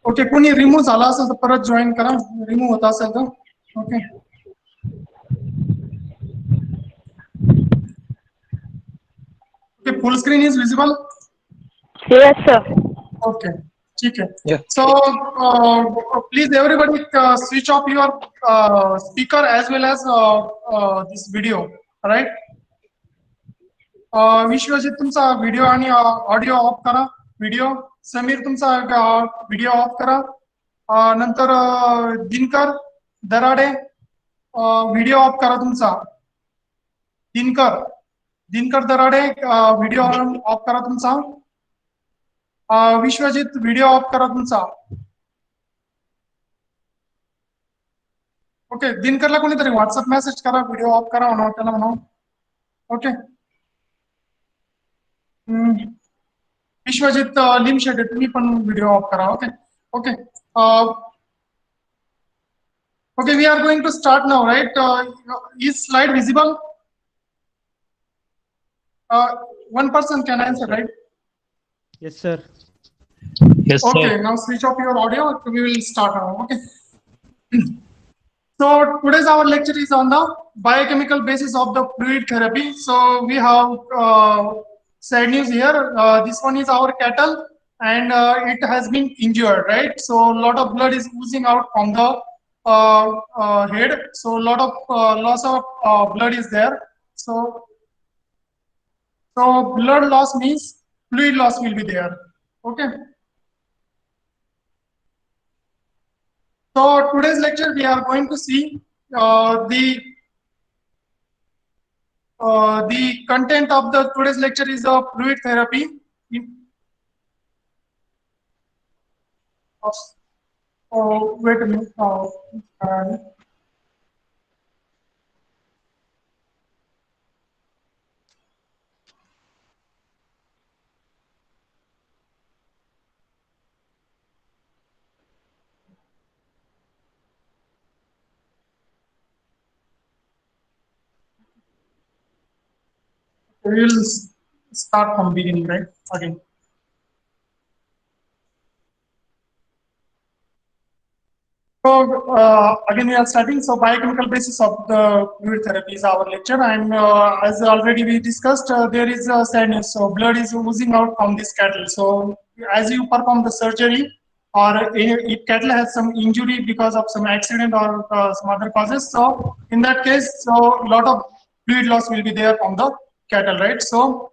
Okay, कोणी remove झाला असेल तर परत जॉईन करा, रिमूव्ह होत असेल तर. Okay, okay, full screen is visible. Yes, sir. Okay, ठीक है. Yeah. So please everybody switch off your speaker as well as this video, right? Vishwajit तुमचा व्हिडिओ आणि ऑडिओ ऑफ करा. व्हिडिओ समीर तुमचा व्हिडिओ ऑफ करा. नंतर दिनकर दराडे व्हिडिओ ऑफ करा तुमचा. दिनकर दराडे व्हिडिओ ऑफ करा तुमचा. विश्वजित व्हिडिओ ऑफ करा तुमचा. ओके, दिनकरला कोणीतरी व्हॉट्सअप मेसेज करा, व्हिडिओ ऑफ करा म्हणा त्याला म्हणा. ओके, विश्वजित लिमशेटे तुम्ही पण व्हिडिओ ऑफ करा. Okay okay okay, we are going to start now, right? Is slide visible? One person can answer, right? Yes, sir. Yes, sir. Okay, now switch off your audio. We will start now. Okay. So today's our lecture is on the biochemical basis of the fluid therapy. So we have sad news here. This one is our cattle, and it has been injured, right? So a lot of blood is oozing out from the head. So a lot of loss of blood is there. So blood loss means fluid loss will be there. Okay. So today's lecture we are going to see the content of the today's lecture is a fluid therapy. Wait a minute. We will start from beginning, right? Again. So again we are starting. So biochemical basis of the fluid therapy is our lecture, and as already we discussed, there is a sadness. So blood is oozing out from this cattle. So as you perform the surgery, or if cattle has some injury because of some accident or some other causes, so in that case, so a lot of fluid loss will be there from the cattle, right? So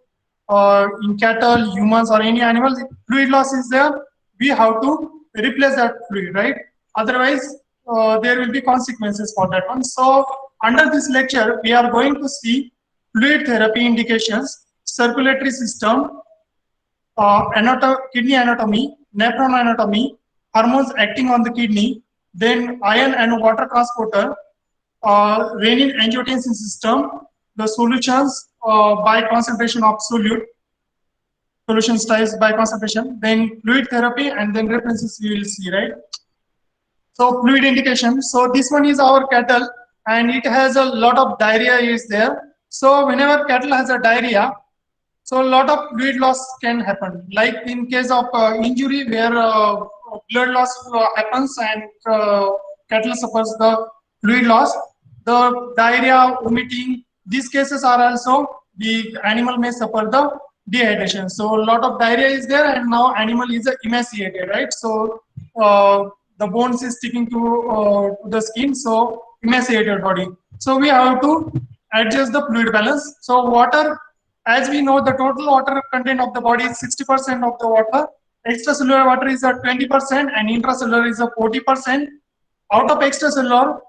in cattle, humans, or any animal, fluid loss is there. We have to replace that fluid, right? Otherwise, there will be consequences for that one. So under this lecture, we are going to see fluid therapy indications, circulatory system, kidney anatomy, nephron anatomy, hormones acting on the kidney, then iron and water transporter, renin angiotensin system, the solutions by concentration of solution styles by concentration, then fluid therapy, and then references you will see, right? So fluid indication. So this one is our cattle, and it has a lot of diarrhea is there. So whenever cattle has a diarrhea, so a lot of fluid loss can happen. Like in case of injury where blood loss happens and cattle suffers the fluid loss, the diarrhea, vomiting, these cases are also the animal may suffer the dehydration. So a lot of diarrhea is there, and now animal is emaciated, right? So the bones is sticking to the skin, so emaciated body. So we have to adjust the fluid balance. So water, as we know, the total water content of the body is 60% of the water. Extracellular water is at 20%, and intracellular is a 40%. Out of extracellular,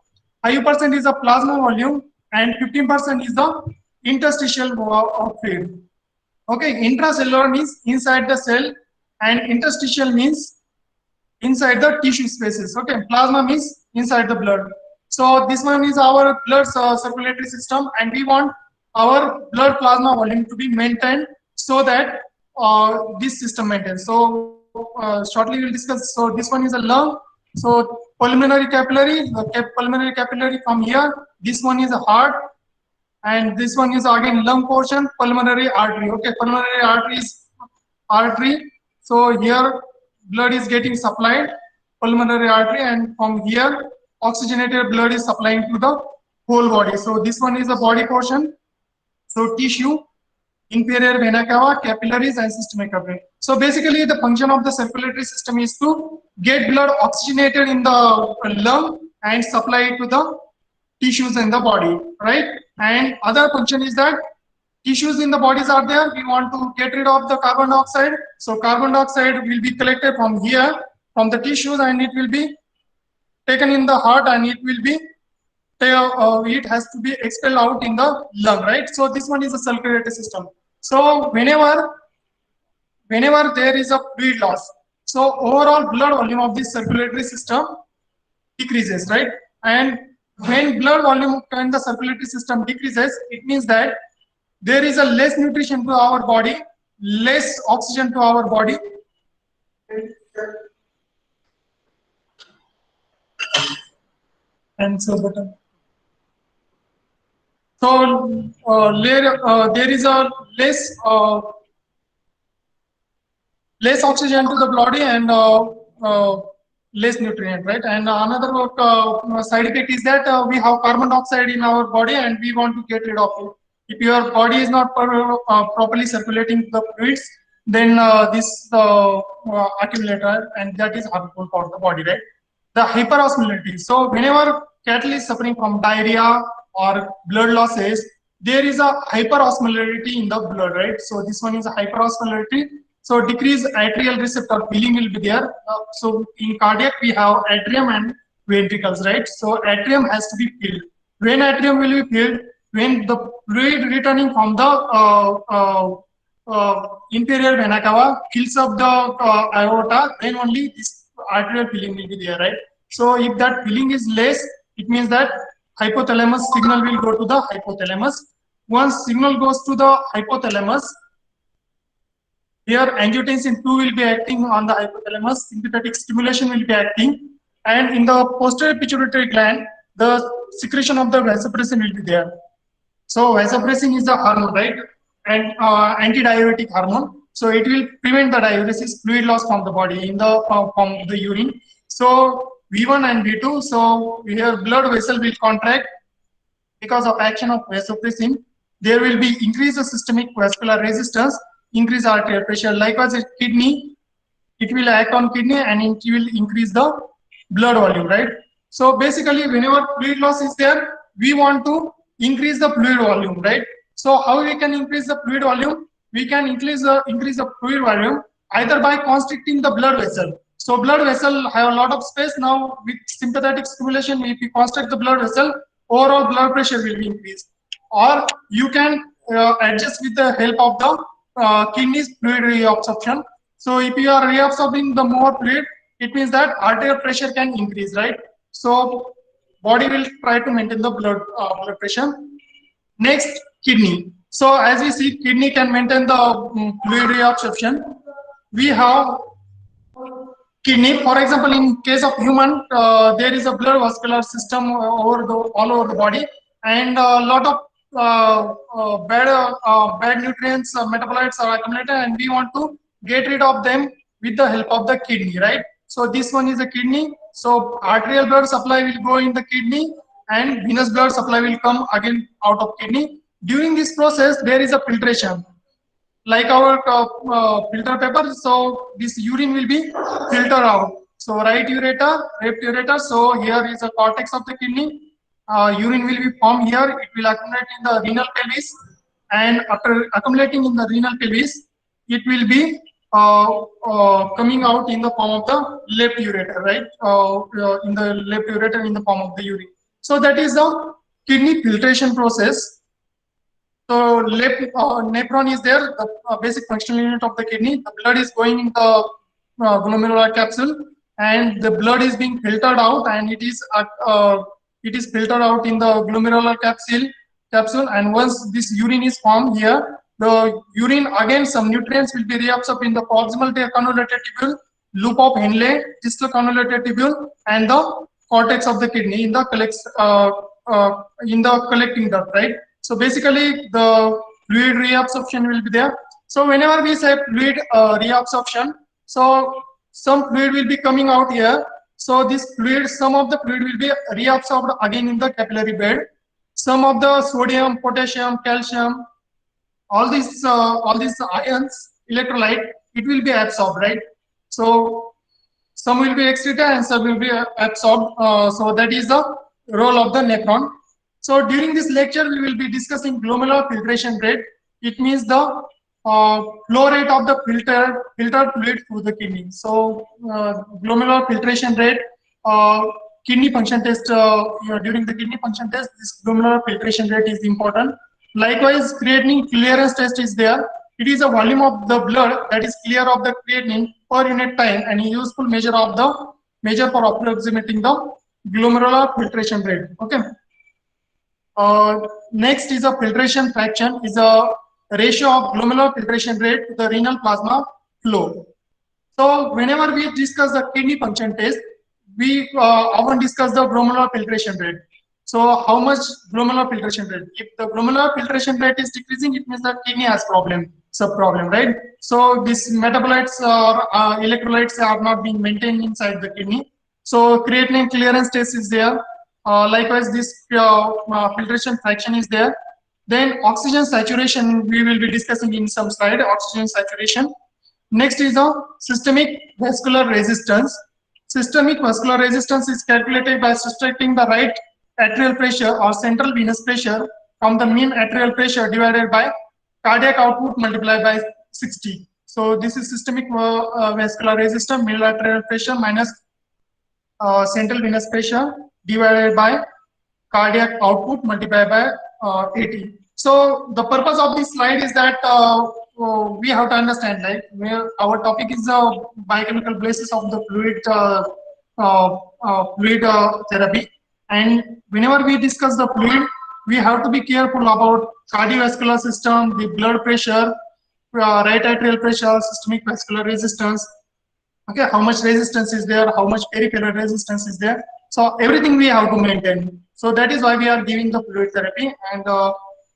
5% is the plasma volume, and 15% is the interstitial fluid. Okay, intracellular means inside the cell, and interstitial means inside the tissue spaces. Okay, plasma means inside the blood. So this one is our blood circulatory system, and we want our blood plasma volume to be maintained so that this system maintains. So shortly we'll discuss. So this one is a lung. So pulmonary capillary from here. This one is a heart, and this one is again lung portion, pulmonary artery. Okay, pulmonary artery is artery. So here blood is getting supplied, pulmonary artery, and from here oxygenated blood is supplying to the whole body. So this one is the body portion. So tissue, inferior vena cava, capillaries, and systemic capillary. So basically, the function of the circulatory system is to get blood oxygenated in the lung and supply it to the tissues in the body, right? And other function is that tissues in the bodies are there. We want to get rid of the carbon dioxide. So carbon dioxide will be collected from here, from the tissues, and it will be taken in the heart, and it will be it has to be expelled out in the lung, right? So this one is a circulatory system. So whenever there is a fluid loss, so overall blood volume of this circulatory system decreases, right? And when blood volume in the circulatory system decreases, it means that there is a less nutrition to our body, less oxygen to our body. And so button. So there is a less oxygen to the body and less nutrient, right? And another side effect is that we have carbon dioxide in our body and we want to get rid of it. If your body is not properly circulating the fluids, then this accumulator, and that is harmful for the body, right? The hyperosmolality. So whenever cattle is suffering from diarrhea or blood losses, there is a hyperosmolarity in the blood, right? So this one is a hyperosmolarity. So decreased atrial receptor filling will be there. So in cardiac we have atrium and ventricles, right? So atrium has to be filled. When atrium will be filled, when the fluid returning from the inferior vena cava fills up the aorta, then only this arterial filling will be there, right? So if that filling is less, it means that hypothalamus signal will go to the hypothalamus. Once signal goes to the hypothalamus, here angiotensin 2 will be acting on the hypothalamus, sympathetic stimulation will be acting, and in the posterior pituitary gland, the secretion of the vasopressin will be there. So vasopressin is the hormone, right? And antidiuretic hormone. So it will prevent the diuresis, fluid loss from the body in the from the urine. So V1 and V2. So here blood vessel will contract because of action of vasopressin. There will be increased systemic vascular resistance, increase arterial pressure. Likewise, kidney, it will act on kidney and it will increase the blood volume, right? So basically, whenever fluid loss is there, we want to increase the fluid volume, right? So how we can increase the fluid volume? We can increase the fluid volume either by constricting the blood vessel. So blood vessel have a lot of space. Now with sympathetic stimulation, if you constrict the blood vessel, overall blood pressure will be increased. Or you can adjust with the help of the kidneys fluid reabsorption. So if you are reabsorbing the more fluid, it means that arterial pressure can increase, right? So body will try to maintain the blood pressure. Next, kidney. So as we see, kidney can maintain the fluid reabsorption. We have kidney. For example, in case of human, there is a blood vascular system all over the body, and a lot of bad nutrients, metabolites are accumulated, and we want to get rid of them with the help of the kidney, right? So this one is a kidney. So arterial blood supply will go in the kidney, and venous blood supply will come again out of kidney. During this process, there is a filtration, like our filter paper. So this urine will be filtered out. So right ureter, left ureter. So here is the cortex of the kidney. Urine will be formed here. It will accumulate in the renal pelvis, and after accumulating in the renal pelvis, it will be coming out in the form of the left ureter, right? In the left ureter in the form of the urine. So that is the kidney filtration process. So left nephron is there, the basic functional unit of the kidney. The blood is going in the glomerular capsule, and the blood is being filtered out, and it is filtered out in the glomerular capsule. And once this urine is formed here, the urine again some nutrients will be reabsorbed in the proximal convoluted tubule, loop of Henle, distal convoluted tubule, and the cortex of the kidney in the collecting duct, right? So basically, the fluid reabsorption will be there. So whenever we say fluid reabsorption, so some fluid will be coming out here. So this fluid, some of the fluid will be reabsorbed again in the capillary bed. Some of the sodium, potassium, calcium, all these ions, electrolyte, it will be absorbed, right? So some will be excreted and some will be absorbed. So that is the role of the nephron. So during this lecture, we will be discussing glomerular filtration rate. It means the flow rate of the filtered fluid through the kidney. So glomerular filtration rate, kidney function test, during the kidney function test, this glomerular filtration rate is important. Likewise, creatinine clearance test is there. It is a volume of the blood that is clear of the creatinine per unit time and a useful measure for approximating the glomerular filtration rate. Okay. Next is a filtration fraction, is a ratio of glomerular filtration rate to the renal plasma flow. So whenever we discuss the kidney function test, we often discuss the glomerular filtration rate. So how much glomerular filtration rate? If the glomerular filtration rate is decreasing, it means that kidney has sub problem, right? So these metabolites or electrolytes are not being maintained inside the kidney. So creatinine clearance test is there. Likewise, this filtration fraction is there. Then oxygen saturation, we will be discussing in some slide, oxygen saturation. Next is the systemic vascular resistance. Systemic vascular resistance is calculated by subtracting the right atrial pressure or central venous pressure from the mean atrial pressure divided by cardiac output multiplied by 60. So this is systemic vascular resistance, mean atrial pressure minus central venous pressure divided by cardiac output multiplied by 80. So the purpose of this slide is that we have to understand, like, our topic is biochemical basis of the fluid therapy, and whenever we discuss the fluid, we have to be careful about cardiovascular system, the blood pressure, right atrial pressure, systemic vascular resistance. Okay, how much resistance is there, how much peripheral resistance is there. So everything we have to maintain. So that is why we are giving the fluid therapy, and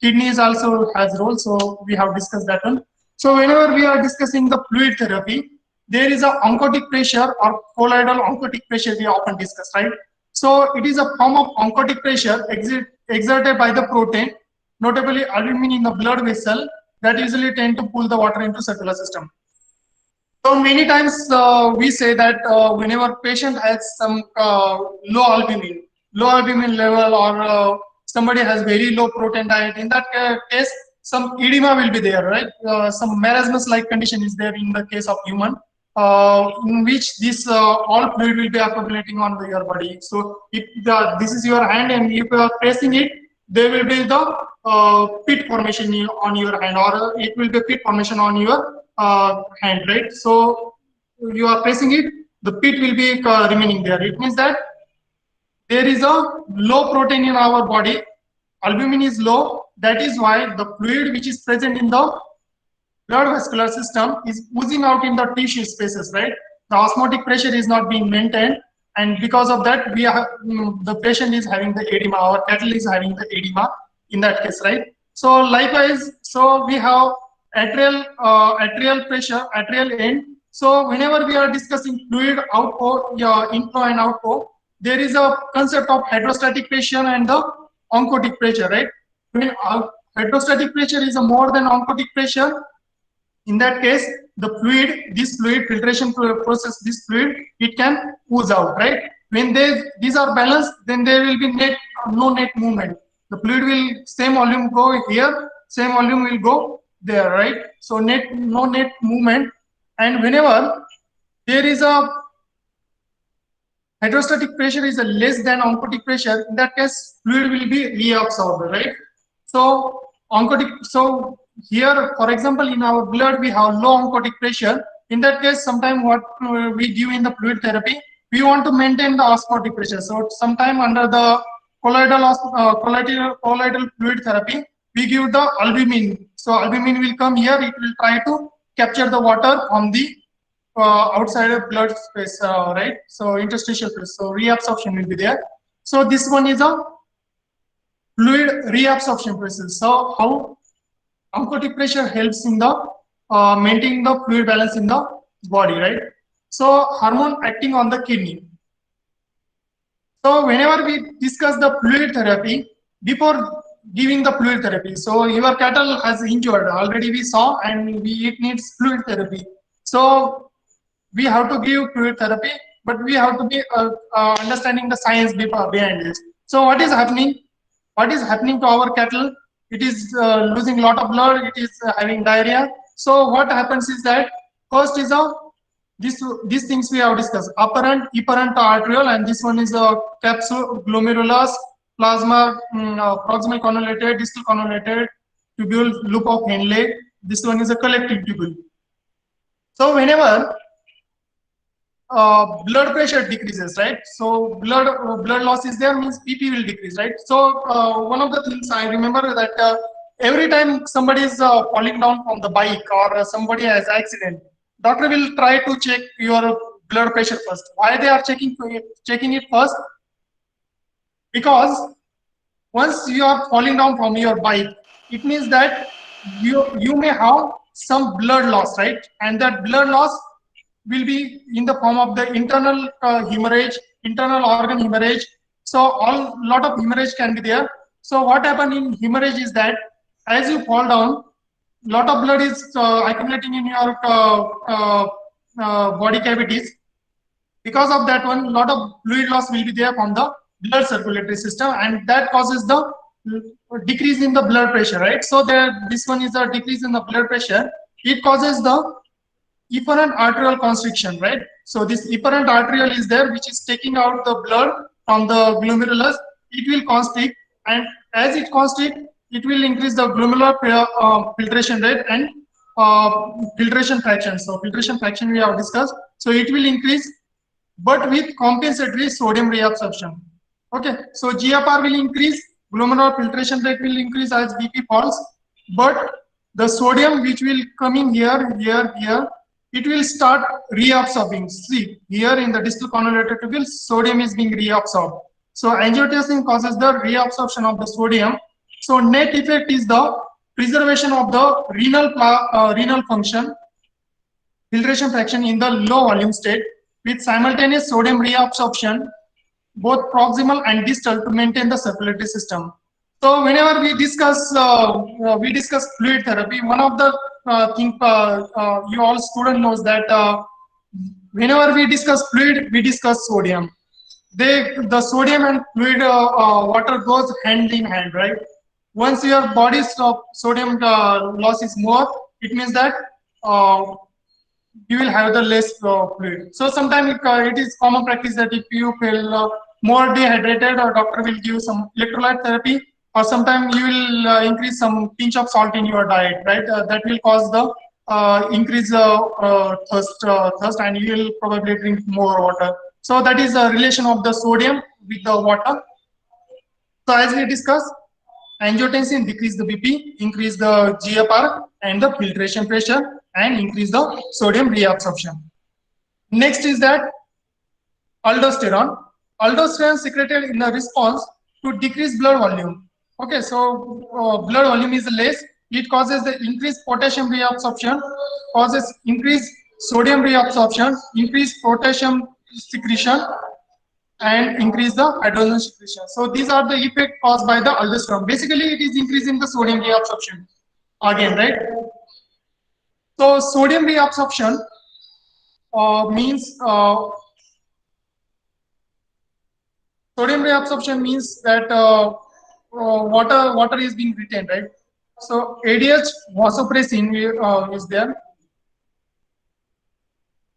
kidneys also has role. So we have discussed that one. So whenever we are discussing the fluid therapy, there is a oncotic pressure or colloidal oncotic pressure we often discuss, right? So it is a form of oncotic pressure exerted by the protein, notably albumin in the blood vessel, that usually tend to pull the water into circular system. So many times we say that whenever patient has some low albumin level, or somebody has very low protein diet, in that case, some edema will be there, right? Some marasmus-like condition is there in the case of human, in which this all fluid will be accumulating on your body. So if this is your hand and if you are pressing it, there will be the pit formation on your hand, or it will be pit formation on your hand, right? So you are pressing it, the pit will be remaining there. It means that there is a low protein in our body, albumin is low. That is why the fluid which is present in the blood vascular system is oozing out in the tissue spaces, right? The osmotic pressure is not being maintained, and because of that, we have the patient is having the edema, or cattle is having the edema in that case, right? So likewise, so we have atrial pressure, atrial end. So whenever we are discussing fluid outflow, inflow and outflow, there is a concept of hydrostatic pressure and the oncotic pressure, right? When hydrostatic pressure is a more than oncotic pressure, in that case, the fluid, this fluid filtration process, this fluid, it can ooze out, right? When these are balanced, then there will be no net movement. The fluid will, same volume go here, same volume will go there, right? So no net movement. And whenever there is a hydrostatic pressure is a less than oncotic pressure, in that case, fluid will be reabsorbed, right? So oncotic, so here, for example, in our blood, we have low oncotic pressure. In that case, sometimes what we do in the fluid therapy, we want to maintain the osmotic pressure. So sometime under the colloidal fluid therapy, we give the albumin. So albumin will come here, it will try to capture the water from the outside of blood space, right? So interstitial space. So reabsorption will be there. So this one is a fluid reabsorption process. So how oncotic pressure helps in the maintaining the fluid balance in the body, right? So hormone acting on the kidney. So whenever we discuss the fluid therapy, before giving the fluid therapy, so your cattle has injured already we saw, and it needs fluid therapy. So we have to give fluid therapy, but we have to be understanding the science behind it. So what is happening? What is happening to our cattle? It is losing a lot of blood. It is having diarrhea. So what happens is that first is these things we have discussed: apparent, efferent arteriole, and this one is a capsule, glomerulus, plasma, proximal cannulated, distal cannulated, tubule, loop of Henle. This one is a collective tubule. So whenever blood pressure decreases, right? So blood loss is there, means PP will decrease, right? So one of the things I remember that every time somebody is falling down from the bike, or somebody has accident, doctor will try to check your blood pressure first. Why they are checking it first? Because once you are falling down from your bike, it means that you may have some blood loss, right? And that blood loss will be in the form of the internal hemorrhage, internal organ hemorrhage. So lot of hemorrhage can be there. So what happens in hemorrhage is that as you fall down, lot of blood is accumulating in your body cavities. Because of that one, lot of fluid loss will be there from the blood circulatory system, and that causes the decrease in the blood pressure, right? So this one is a decrease in the blood pressure. It causes the efferent arterial constriction, right? So this efferent arteriole is there, which is taking out the blood from the glomerulus. It will constrict, and as it constricts, it will increase the glomerular filtration rate and filtration fraction. So filtration fraction we have discussed. So it will increase, but with compensatory sodium reabsorption. Okay, so GFR will increase, glomerular filtration rate will increase as BP falls, but the sodium which will come in here, it will start reabsorbing. See, here in the distal cannulated tubule, sodium is being reabsorbed. So angiotensin causes the reabsorption of the sodium. So net effect is the preservation of the renal function, filtration fraction in the low volume state, with simultaneous sodium reabsorption, both proximal and distal, to maintain the circulatory system. So whenever we discuss fluid therapy, one of the thing you all student knows that whenever we discuss fluid, we discuss sodium. The sodium and fluid water goes hand in hand, right? Once your body's sodium loss is more, it means that you will have the less fluid. So sometimes it is common practice that if you feel more dehydrated, or doctor will give some electrolyte therapy, or sometimes you will increase some pinch of salt in your diet, right? That will cause the increase thirst, and you will probably drink more water. So that is a relation of the sodium with the water. So as we discussed, angiotensin decrease the BP, increase the GFR and the filtration pressure, and increase the sodium reabsorption. Next is that aldosterone. Aldosterone secreted in the response to decrease blood volume. Okay, so blood volume is less. It causes the increased potassium reabsorption, causes increased sodium reabsorption, increased potassium secretion, and increase the hydrogen secretion. So these are the effect caused by the aldosterone. Basically, it is increasing the sodium reabsorption again, right? So sodium reabsorption means that water is being retained, right? So ADH vasopressin is there.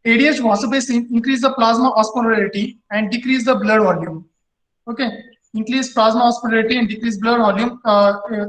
ADH vasopressin increase the plasma osmolarity and decrease the blood volume. Okay, increase plasma osmolarity and decrease blood volume.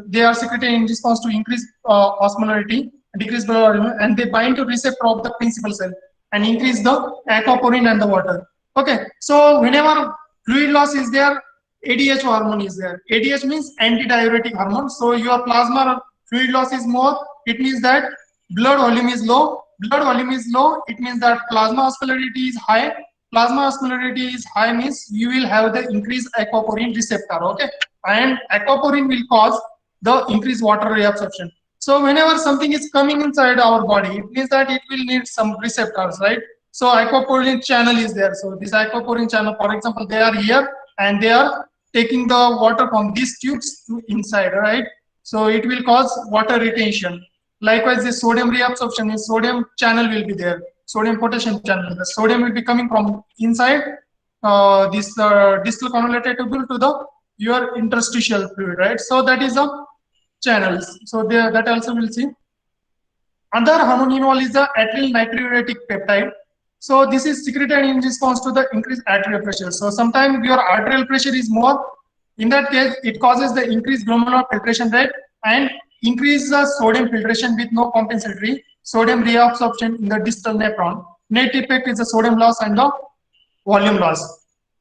They are secreted in response to increase osmolarity, decrease blood volume, and they bind to receptor of the principal cell and increase the aquaporin and the water. Okay, so whenever fluid loss is there, ADH hormone is there. ADH means antidiuretic hormone. So your plasma fluid loss is more. It means that blood volume is low. Blood volume is low. It means that plasma osmolarity is high. Plasma osmolarity is high means you will have the increased aquaporin receptor. Okay, and aquaporin will cause the increased water reabsorption. So whenever something is coming inside our body, it means that it will need some receptors, right? So aquaporin channel is there. So this aquaporin channel, for example, they are here, and they are taking the water from these tubes to inside, right? So it will cause water retention. Likewise, the sodium reabsorption, is sodium channel will be there, sodium potassium channel. The sodium will be coming from inside this distal convoluted tubule to the your interstitial fluid, right? So that is the channels. So there, that also we'll see. Another hormone is the atrial natriuretic peptide. So this is secreted in response to the increased arterial pressure. So sometimes your arterial pressure is more. In that case, it causes the increased glomerular filtration rate and increase the sodium filtration with no compensatory sodium reabsorption in the distal nephron. Net effect is the sodium loss and the volume loss.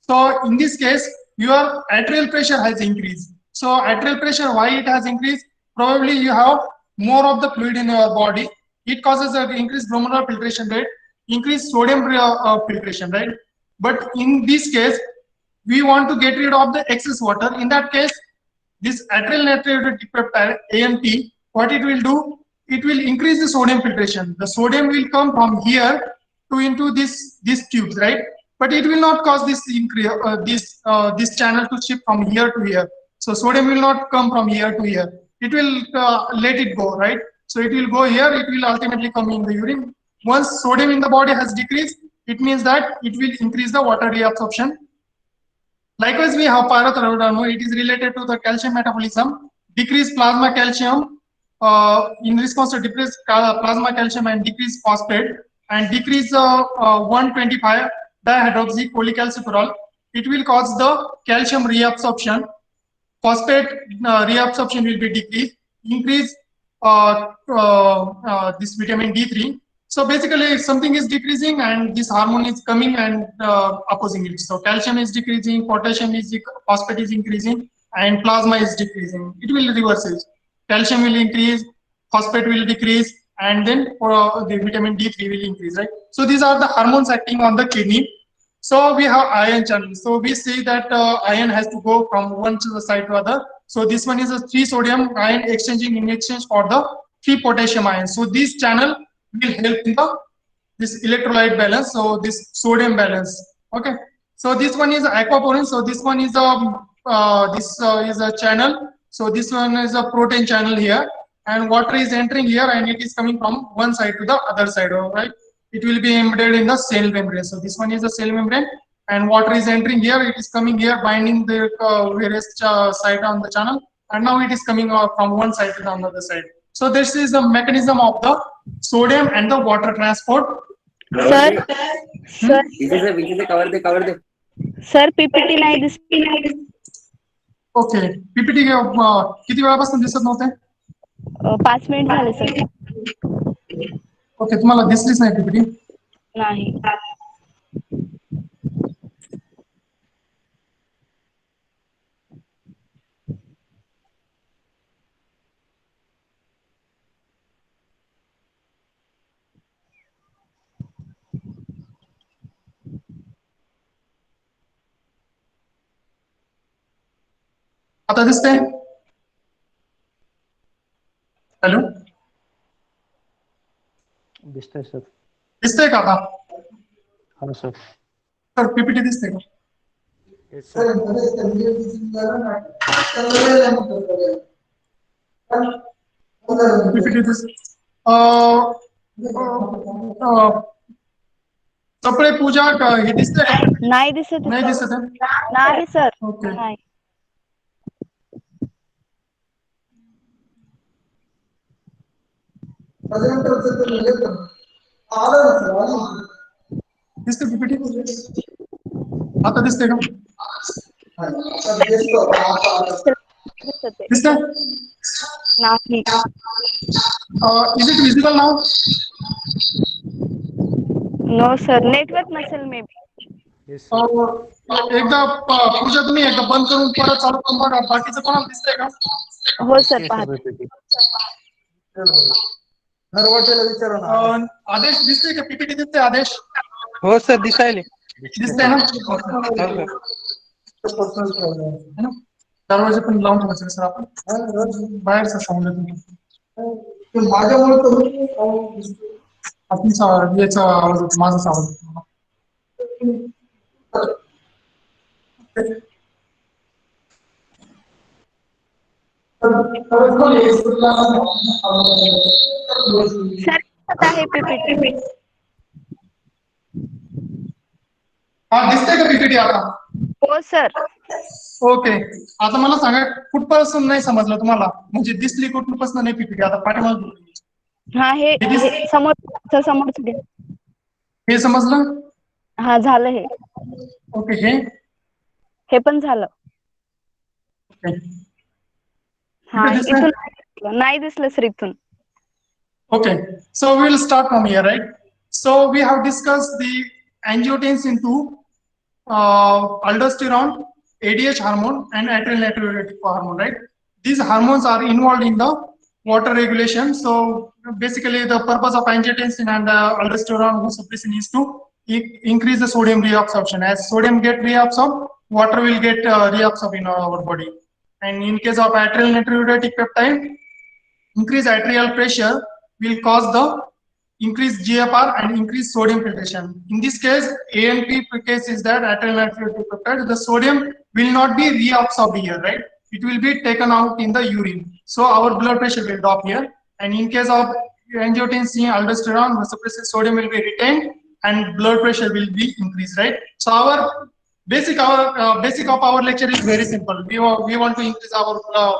So in this case, your arterial pressure has increased. So arterial pressure, why it has increased? Probably you have more of the fluid in your body. It causes an increased glomerular filtration rate, increased sodium filtration, right? But in this case, we want to get rid of the excess water. In that case, this atrial natriuretic peptide ANP, what it will do? It will increase the sodium filtration. The sodium will come from here to into these tubes, right? But it will not cause this increase, this channel to shift from here to here. So sodium will not come from here to here. It will let it go, right? So it will go here. It will ultimately come in the urine. Once sodium in the body has decreased, it means that it will increase the water reabsorption. Likewise, we have pyrothyroid hormone. It is related to the calcium metabolism, decreased plasma calcium in response to decreased plasma calcium and decreased phosphate, and decrease 125 dihydroxy cholecalciferol. It will cause the calcium reabsorption. Phosphate reabsorption will be decreased. Increase this vitamin D3. So basically, if something is decreasing and this hormone is coming and opposing it. So calcium is decreasing, potassium is, phosphate is increasing, and plasma is decreasing. It will reverse it. Calcium will increase, phosphate will decrease, and then the vitamin D3 will increase, right? So these are the hormones acting on the kidney. So we have ion channel. So we see that ion has to go from one to the side to other. So this one is a 3 sodium ion exchanging in exchange for the 3 potassium ion. So this channel will help in the this electrolyte balance. So this sodium balance. Okay. So this one is aquaporin. So this one is a channel. So this one is a protein channel here, and water is entering here, and it is coming from one side to the other side. All right. It will be embedded in the cell membrane. So this one is the cell membrane, and water is entering here. It is coming here, binding the various side on the channel, and now it is coming from one side to the another side. So this is the mechanism of the sodium and the water transport. Sir, sir, cover the. sir, PPT नाही this. Okay, PPT किती वेळापासून दिसत नव्हते? 5 minute झाले sir. Okay, तुम्हाला दिसलीच नाही PPT? नाही. आता दिसते? हॅलो, दिसतंय सर. दिसतंय का आता? हो सर. सर पीपीटी दिसते का? Yes sir. पीपीटी दिसते. कपडे पूजा हे दिसते का? नाही दिसत. नाही दिसत आहे? नाही सर. ओके. नाही. दिसते पीपीटी? आता दिसते का? दिसते? नाही. Is it visible now? No sir, network नसेल मे बी. Yes sir. एकदा पूजा तुम्ही एकदा बंद करून परत चालू करून बघा. बाकीचं कोणाला दिसतंय का? हो सर, पाहते. आदेश दिसते का? पीपीटी दिसते आदेश? हो सर दिसायले. दिसते ना? दरवाजे पण लावून ठेवायचे सर आपण. बाहेरचा साऊंड येतो. माझ्यामुळे याचा आवाज होतो, माझाच आवाज होतो. सर दिसत आहे पीपीटी. हा दिसते का पीपीटी आता? हो सर. ओके. आता मला सांगा कुठपासून नाही समजलं तुम्हाला, म्हणजे दिसली कुठपासून नाही पीपीटी आता पाठीमागे हा हे समोर हे समजलं? हा झालं हे. ओके. हे पण झालं. हा इथे दिसतंय? इथून नाही दिसलं सर इथून. Okay, so we will start from here, right? So we have discussed the angiotensin II, aldosterone, ADH hormone, and atrial natriuretic hormone, right? These hormones are involved in the water regulation. So basically, the purpose of angiotensin and aldosterone suppression is to increase the sodium reabsorption. As sodium get reabsorbed, water will get reabsorbed in our body. And in case of atrial natriuretic peptide, increased arterial pressure will cause the increased GFR and increased sodium filtration. In this case, ANP case is that atrial natriuretic peptide, the sodium will not be reabsorbed here, right? It will be taken out in the urine. So our blood pressure will drop here. And in case of angiotensin, aldosterone, the suppressive sodium will be retained and blood pressure will be increased, right? So our basic of our lecture is very simple. We want to increase our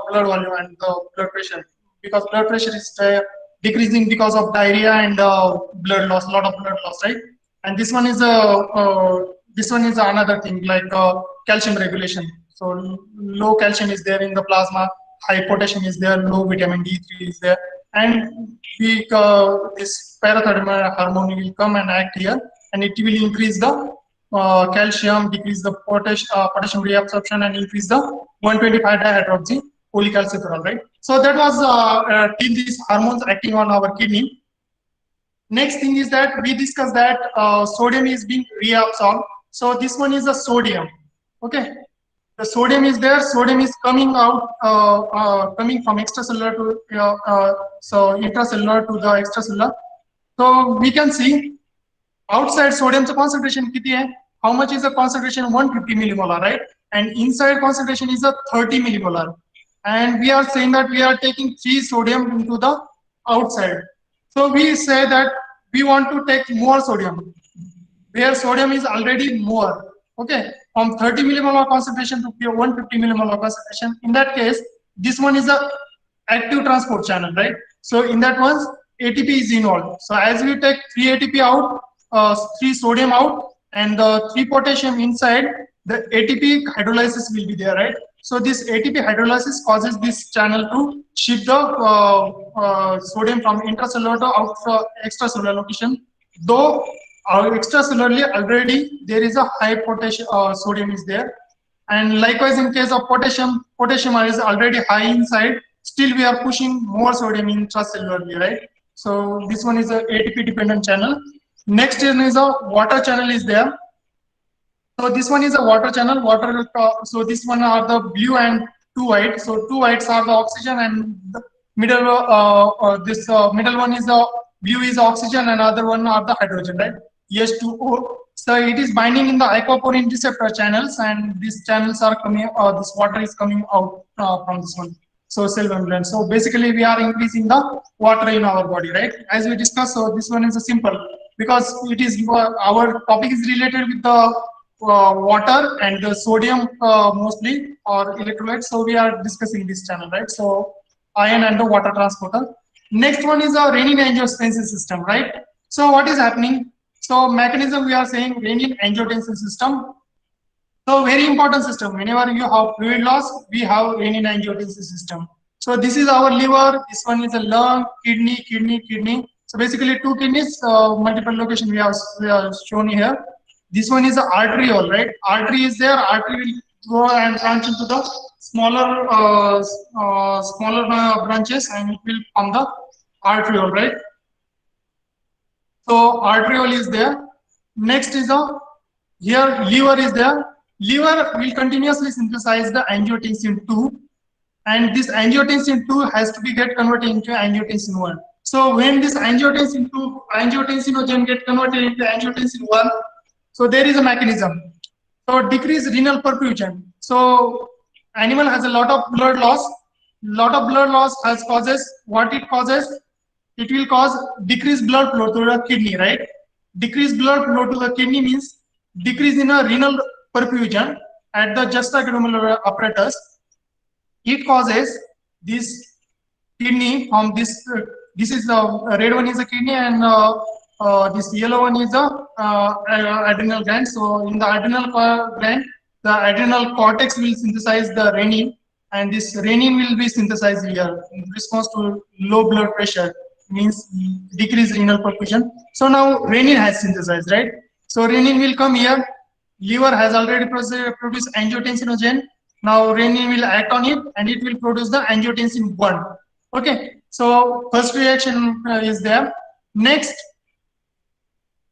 blood volume and blood pressure, because blood pressure is decreasing because of diarrhea and blood loss, lot of blood loss, right? And this one is another thing like calcium regulation. So low calcium is there in the plasma, high potassium is there, low vitamin D3 is there, and this parathyroid hormone will come and act here, and it will increase the calcium, decrease the potassium reabsorption, and increase the 125 dihydroxy cholecalciferol, right? So that was till these hormones acting on our kidney. Next thing is that we discussed that sodium is being reabsorbed. So this one is the sodium. Okay, the sodium is there. Sodium is coming out, coming from extracellular to so intracellular to the extracellular. So we can see outside sodium concentration kiti hai? How much is the concentration? 150 millimolar, right? And inside concentration is a 30 millimolar. And we are saying that we are taking 3 sodium into the outside. So we say that we want to take more sodium, where sodium is already more. Okay, from 30 millimolar concentration to 150 millimolar concentration. In that case, this one is a active transport channel, right? So in that one, ATP is involved. So as we take 3 ATP out, 3 sodium out, and the 3 potassium inside, the ATP hydrolysis will be there, right? So this ATP hydrolysis causes this channel to shift the sodium from intracellular to extracellular location. Though extracellularly already there is a high potassium sodium is there, and likewise in case of potassium is already high inside. Still we are pushing more sodium intracellularly, right? So this one is a ATP dependent channel. Next one is a water channel is there. So this one is a water channel. So this one are the blue and 2 white. So 2 whites are the oxygen, and the middle middle one is the blue is oxygen, and other one are the hydrogen, right? H2O. So it is binding in the aquaporin receptor channels, and these channels are coming. This water is coming out from this one. So cell membrane. So basically, we are increasing the water in our body, right? As we discussed. So this one is a simple, because it is our topic is related with the water and sodium mostly, or electrolytes. So we are discussing this channel, right? So ion and the water transporter. Next one is a renin-angiotensin system, right? So what is happening? So mechanism we are saying renin-angiotensin system. So very important system. Whenever you have fluid loss, we have renin-angiotensin system. So this is our liver. This one is a lung, kidney. So basically 2 kidneys, multiple location we have shown here. This one is the arteriole, right? Artery is there. Artery will go and branch into the smaller branches, and it will form the arteriole, right? So arteriole is there. Next is here liver is there. Liver will continuously synthesize the angiotensin II, and this angiotensin II has to be get converted into angiotensin I. So when this angiotensinogen get converted into angiotensin I, so there is a mechanism. So decrease renal perfusion. So animal has a lot of blood loss, lot of blood loss has causes what it causes. It will cause decreased blood flow to the kidney, right? Decreased blood flow to the kidney means decrease in a renal perfusion at the juxtaglomeralar apparatus. It causes this kidney from this. This is the red one is the kidney, and this yellow one is the adrenal gland. So in the adrenal gland, the adrenal cortex will synthesize the renin, and this renin will be synthesized here in response to low blood pressure, means decreased renal perfusion. So now renin has synthesized, right? So renin will come here. Liver has already produced angiotensinogen. Now renin will act on it, and it will produce the angiotensin 1. Okay, so first reaction is there. Next,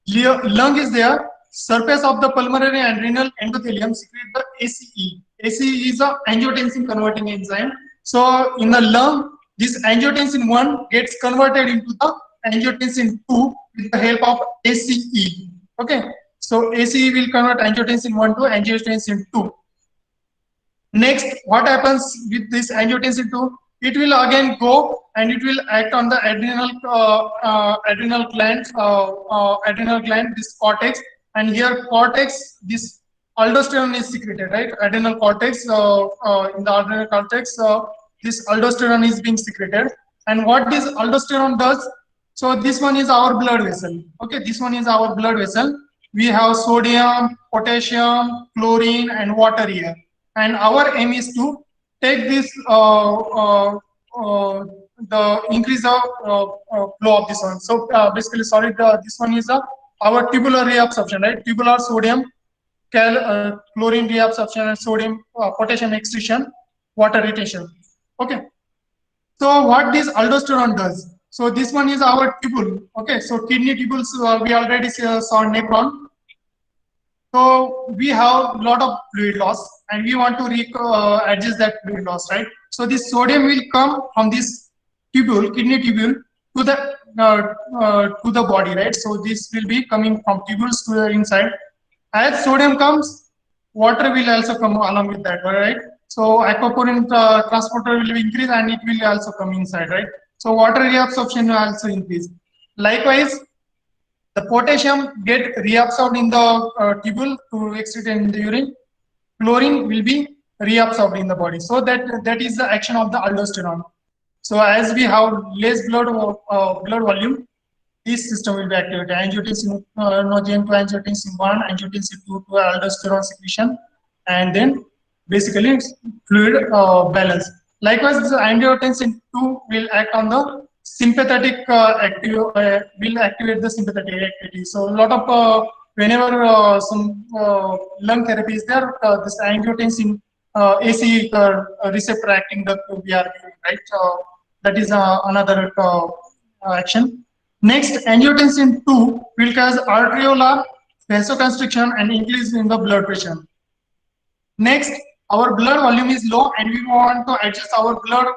lung is there. Surface of the pulmonary and renal endothelium secrete the ACE. ACE is a angiotensin converting enzyme. So in the lung, this angiotensin 1 gets converted into the angiotensin 2 with the help of ACE. Okay, so ACE will convert angiotensin 1 to angiotensin 2. Next, what happens with this angiotensin 2? It will again go and it will act on the adrenal gland, this cortex, and here cortex, this aldosterone is secreted, right? Adrenal cortex, in the adrenal cortex, this aldosterone is being secreted. And what this aldosterone does? So this one is our blood vessel. Okay, this one is our blood vessel. We have sodium, potassium, chlorine, and water here. And our aim is to take this the increase of flow of this one. So basically, sorry, this one is our tubular reabsorption, right? Tubular sodium, chlorine reabsorption, and sodium potassium excretion, water retention. Okay. So what this aldosterone does? So this one is our tubule. Okay. So kidney tubules we already saw nephron. So we have a lot of fluid loss, and we want to adjust that fluid loss, right? So this sodium will come from this tubule, kidney tubule, to the body, right? So this will be coming from tubules to the inside. As sodium comes, water will also come along with that, right? So aquaporin transporter will increase, and it will also come inside, right? So water reabsorption will also increase. Likewise, the potassium get reabsorbed in the tubule to excrete in the urine. Chlorine will be reabsorbed in the body. So that is the action of the aldosterone. So as we have less blood volume, this system will be activated. Angiotensin to angiotensin 1, angiotensin 2 to aldosterone secretion, and then basically fluid balance. Likewise, the angiotensin 2 will act on the sympathetic will activate the sympathetic activity. So a lot of whenever some lung therapy is there, this angiotensin AC receptor acting that we are giving, right? That is another action. Next, angiotensin 2 will cause arteriolar vasoconstriction and increase in the blood pressure. Next, our blood volume is low, and we want to adjust our blood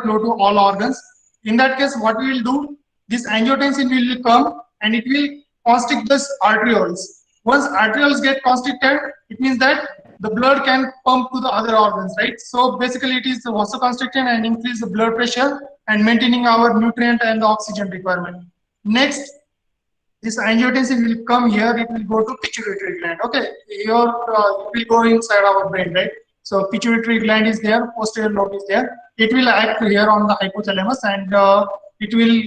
flow to all organs. In that case, what we will do, this angiotensin will come and it will constrict this arterioles. Once arterioles get constricted, it means that the blood can pump to the other organs, right? So basically it is vasoconstriction and increase the blood pressure and maintaining our nutrient and oxygen requirement. Next, this angiotensin will come here, it will go to pituitary gland. Okay, here it will go inside our brain, right? So pituitary gland is there, posterior lobe is there. It will act here on the hypothalamus, and it will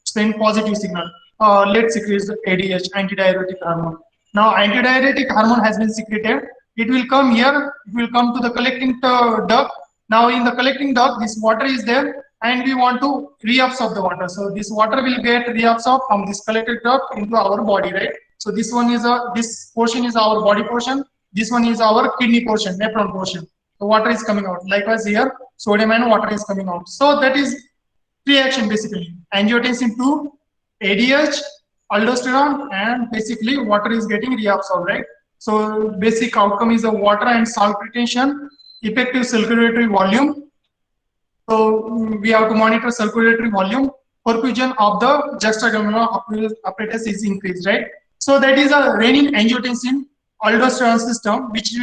send positive signal. Let's secrete the ADH, antidiuretic hormone. Now antidiuretic hormone has been secreted. It will come here. It will come to the collecting duct. Now in the collecting duct, this water is there, and we want to reabsorb the water. So this water will get reabsorbed from this collected duct into our body, right? So this one is this portion is our body portion. This one is our kidney portion, nephron portion. So water is coming out. Likewise here, sodium and water is coming out. So that is reaction basically. Angiotensin 2, ADH, aldosterone, and basically water is getting reabsorbed, right? So basic outcome is the water and salt retention, effective circulatory volume. So we have to monitor circulatory volume. Perfusion of the juxtaglomeralar apparatus is increased, right? So that is a renin angiotensin aldosterone system, which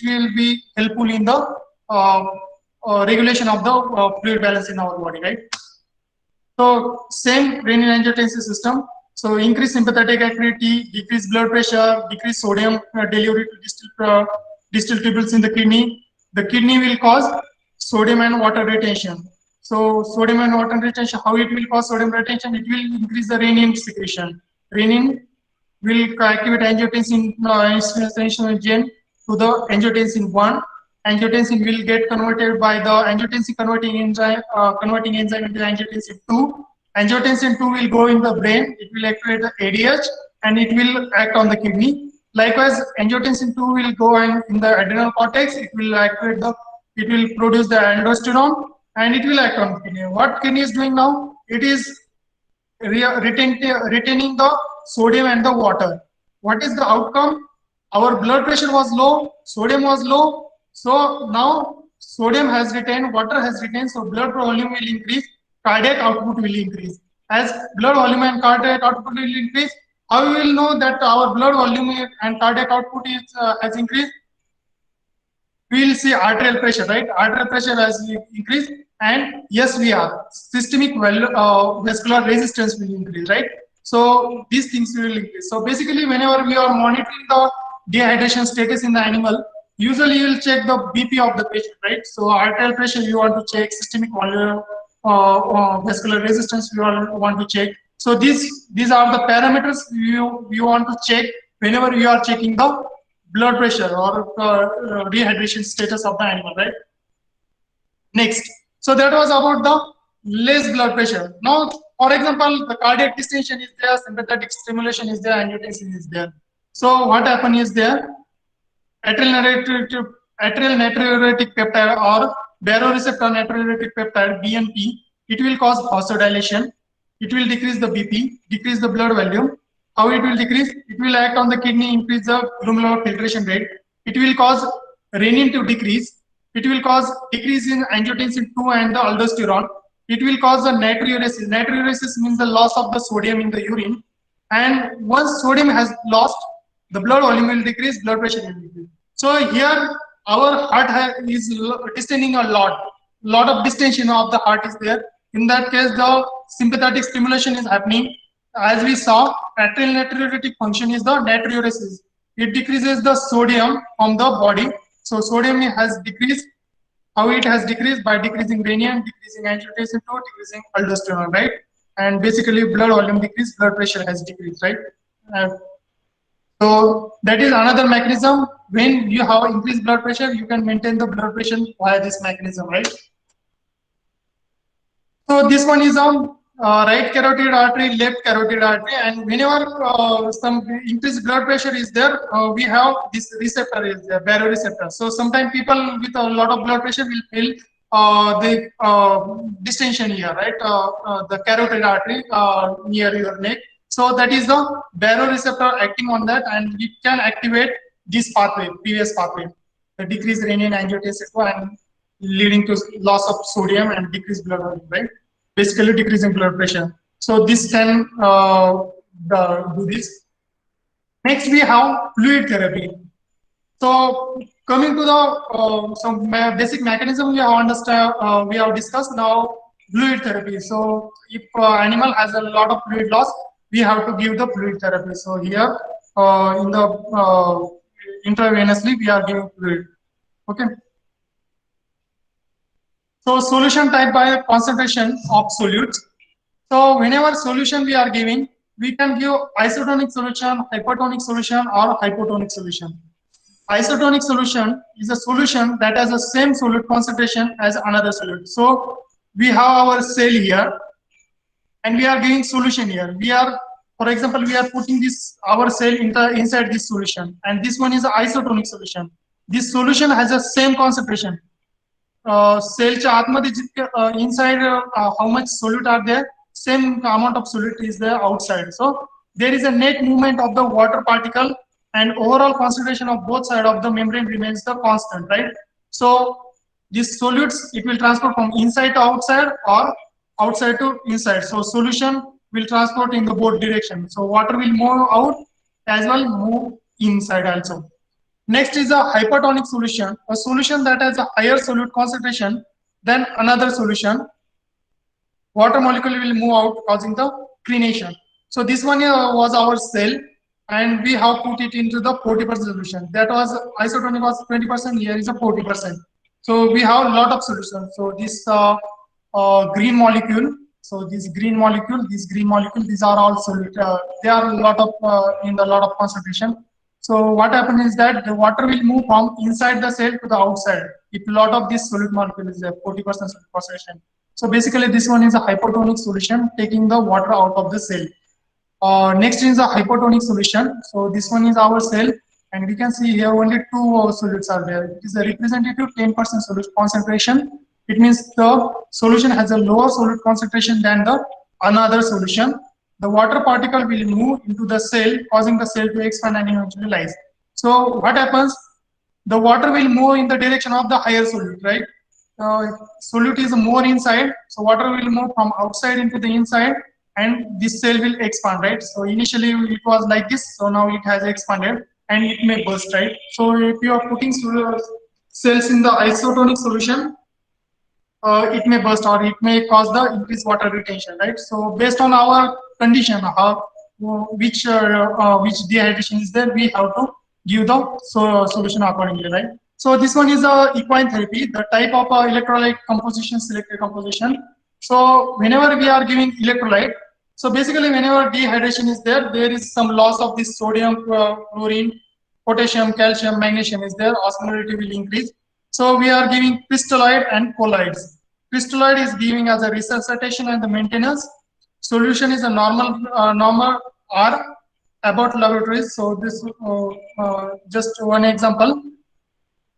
will be helpful in the regulation of the fluid balance in our body, right? So same renin-angiotensin system. So increase sympathetic activity, decrease blood pressure, decrease sodium delivery to distal tubules in the kidney. The kidney will cause sodium and water retention. So sodium and water retention, how it will cause sodium retention? It will increase the renin secretion. Renin will activate angiotensin gene to the angiotensin 1. Angiotensin will get converted by the angiotensin converting enzyme into angiotensin 2. Angiotensin 2 will go in the brain. It will activate the ADH and it will act on the kidney. Likewise, angiotensin 2 will go in the adrenal cortex. It will activate it will produce the aldosterone and it will act on the kidney. What kidney is doing now? It is retaining the sodium and the water. What is the outcome? Our blood pressure was low, sodium was low. So now sodium has retained, water has retained, so blood volume will increase, cardiac output will increase. As blood volume and cardiac output will increase, how we will know that our blood volume and cardiac output has increased? We will see arterial pressure, right? Arterial pressure has increased, and yes, we are systemic vascular resistance will increase, right? So these things will increase. So basically, whenever we are monitoring the dehydration status in the animal, usually you will check the BP of the patient, right? So arterial pressure you want to check, systemic vascular resistance you want to check. So these are the parameters you want to check whenever you are checking the blood pressure or dehydration status of the animal, right? Next, so that was about the less blood pressure. Now, for example, the cardiac distension is there, sympathetic stimulation is there, angiotensin is there. So what happen is there? Atrial natriuretic peptide or baroreceptor natriuretic peptide BNP, it will cause vasodilation. It will decrease the BP, decrease the blood volume. How it will decrease? It will act on the kidney, increase the glomerular filtration rate. It will cause renin to decrease. It will cause decrease in angiotensin 2 and the aldosterone. It will cause the natriuresis. Natriuresis means the loss of the sodium in the urine. And once sodium has lost, the blood volume will decrease, blood pressure will decrease. So here our heart is distending a lot of distension of the heart is there. In that case, the sympathetic stimulation is happening. As we saw, atrial natriuretic function is the natriuresis. It decreases the sodium from the body. So sodium has decreased. How it has decreased? By decreasing renin, decreasing angiotensin 2, decreasing aldosterone, right? And basically blood volume decreased, blood pressure has decreased, right? So that is another mechanism. When you have increased blood pressure, you can maintain the blood pressure via this mechanism, right? So this one is on right carotid artery, left carotid artery, and whenever some increased blood pressure is there, we have this receptor is there, baroreceptor. So sometimes people with a lot of blood pressure will feel the distension here, right? The carotid artery near your neck. So that is the baroreceptor acting on that, and it can activate this pathway, previous pathway, the decreased renin angiotensin and leading to loss of sodium and decreased blood volume, right? Basically decreasing blood pressure. So this can do this. Next we have fluid therapy. So coming to the some basic mechanism we have discussed now. Fluid therapy. So if animal has a lot of fluid loss, we have to give the fluid therapy. So here in the intravenously we are giving fluid. Okay. So solution type by concentration of solutes. So whenever solution we are giving, we can give isotonic solution, hypertonic solution, or hypotonic solution. Isotonic solution is a solution that has the same solute concentration as another solute. So we have our cell here, and we are giving solution here. We are, for example, we are putting this our cell inside this solution, and this one is an isotonic solution. This solution has the same concentration. Cellच्या आतमध्ये जितके inside how much solute are there, same amount of solute is there outside. So there is a net movement of the water particle, and overall concentration of both sides of the membrane remains the constant, right? So these solutes, it will transport from inside to outside or outside to inside. So solution will transport in the both direction. So water will move out as well, move inside also. Next is a hypertonic solution, a solution that has a higher solute concentration than another solution. Water molecule will move out, causing the crenation. So this one was our cell, and we have put it into the 40% solution. That was isotonic was 20%. Here is a 40%. So we have a lot of solutions. So this green molecule. So this green molecule, these are all solute. They are a lot of in a lot of concentration. So what happens is that the water will move from inside the cell to the outside. If a lot of this solute molecule is there, 40% solute concentration. So basically, this one is a hypotonic solution, taking the water out of the cell. Next is a hypotonic solution. So this one is our cell, and we can see here only two solutes are there. It is a representative 10% solute concentration. It means the solution has a lower solute concentration than the another solution. The water particle will move into the cell, causing the cell to expand and eventually lyse. So what happens? The water will move in the direction of the higher solute, right? Solute is more inside, so water will move from outside into the inside, and this cell will expand, right? So initially it was like this, so now it has expanded and it may burst, right? So if you are putting cells in the isotonic solution, it may burst or it may cause the increased water retention, right? So based on our condition, which dehydration is there, we have to give the solution accordingly, right? So this one is a equine therapy, the type of electrolyte composition, selective composition. So whenever we are giving electrolyte, so basically whenever dehydration is there, there is some loss of this sodium, chlorine, potassium, calcium, magnesium is there, osmolarity will increase. So we are giving crystalloid and colloids. Crystalloid is giving as a resuscitation and the maintenance. Solution is a normal R about laboratories. So this just one example.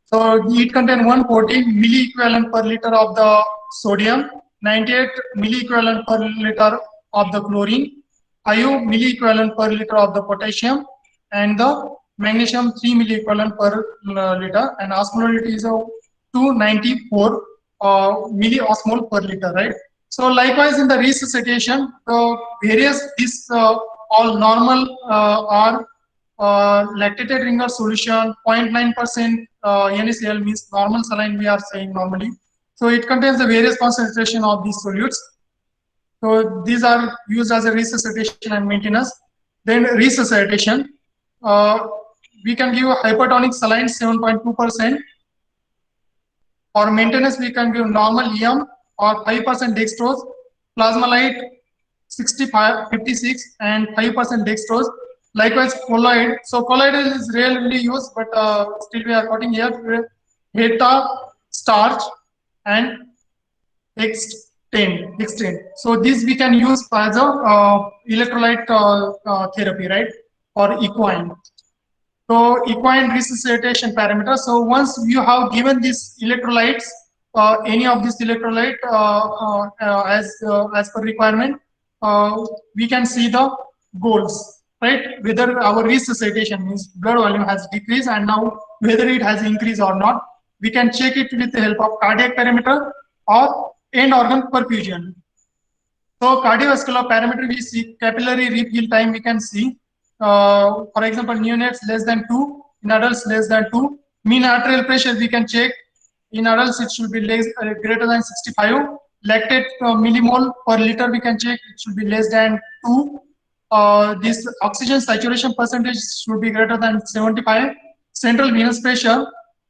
So it contains 140 milliequivalent per liter of the sodium, 98 milliequivalent per liter of the chlorine, 5 milliequivalent per liter of the potassium, and the magnesium 3 milliequivalent per liter, and osmolarity is 294 milliosmol per liter, right? So likewise in the resuscitation, the various this all normal are lactated ringer solution, 0.9% NaCl means normal saline we are saying normally. So it contains the various concentration of these solutes. So these are used as a resuscitation and maintenance. Then resuscitation, we can give a hypertonic saline 7.2%. For maintenance, we can give normal EM or 5% dextrose, plasmalite 56 and 5% dextrose. Likewise, colloid. So colloid is rarely used, but still we are quoting here beta, starch, and extend. So this we can use as a electrolyte therapy, right? Or equine. So equine resuscitation parameter. So once you have given these electrolytes, any of these electrolyte as per requirement, we can see the goals, right? Whether our resuscitation means blood volume has decreased and now whether it has increased or not. We can check it with the help of cardiac parameter or end organ perfusion. So cardiovascular parameter we see capillary refill time we can see. For example, neonates less than 2, in adults less than 2. Mean arterial pressure we can check. In adults it should be greater than 65. Lactate millimole per liter we can check, it should be less than 2. This oxygen saturation percentage should be greater than 75. Central venous pressure,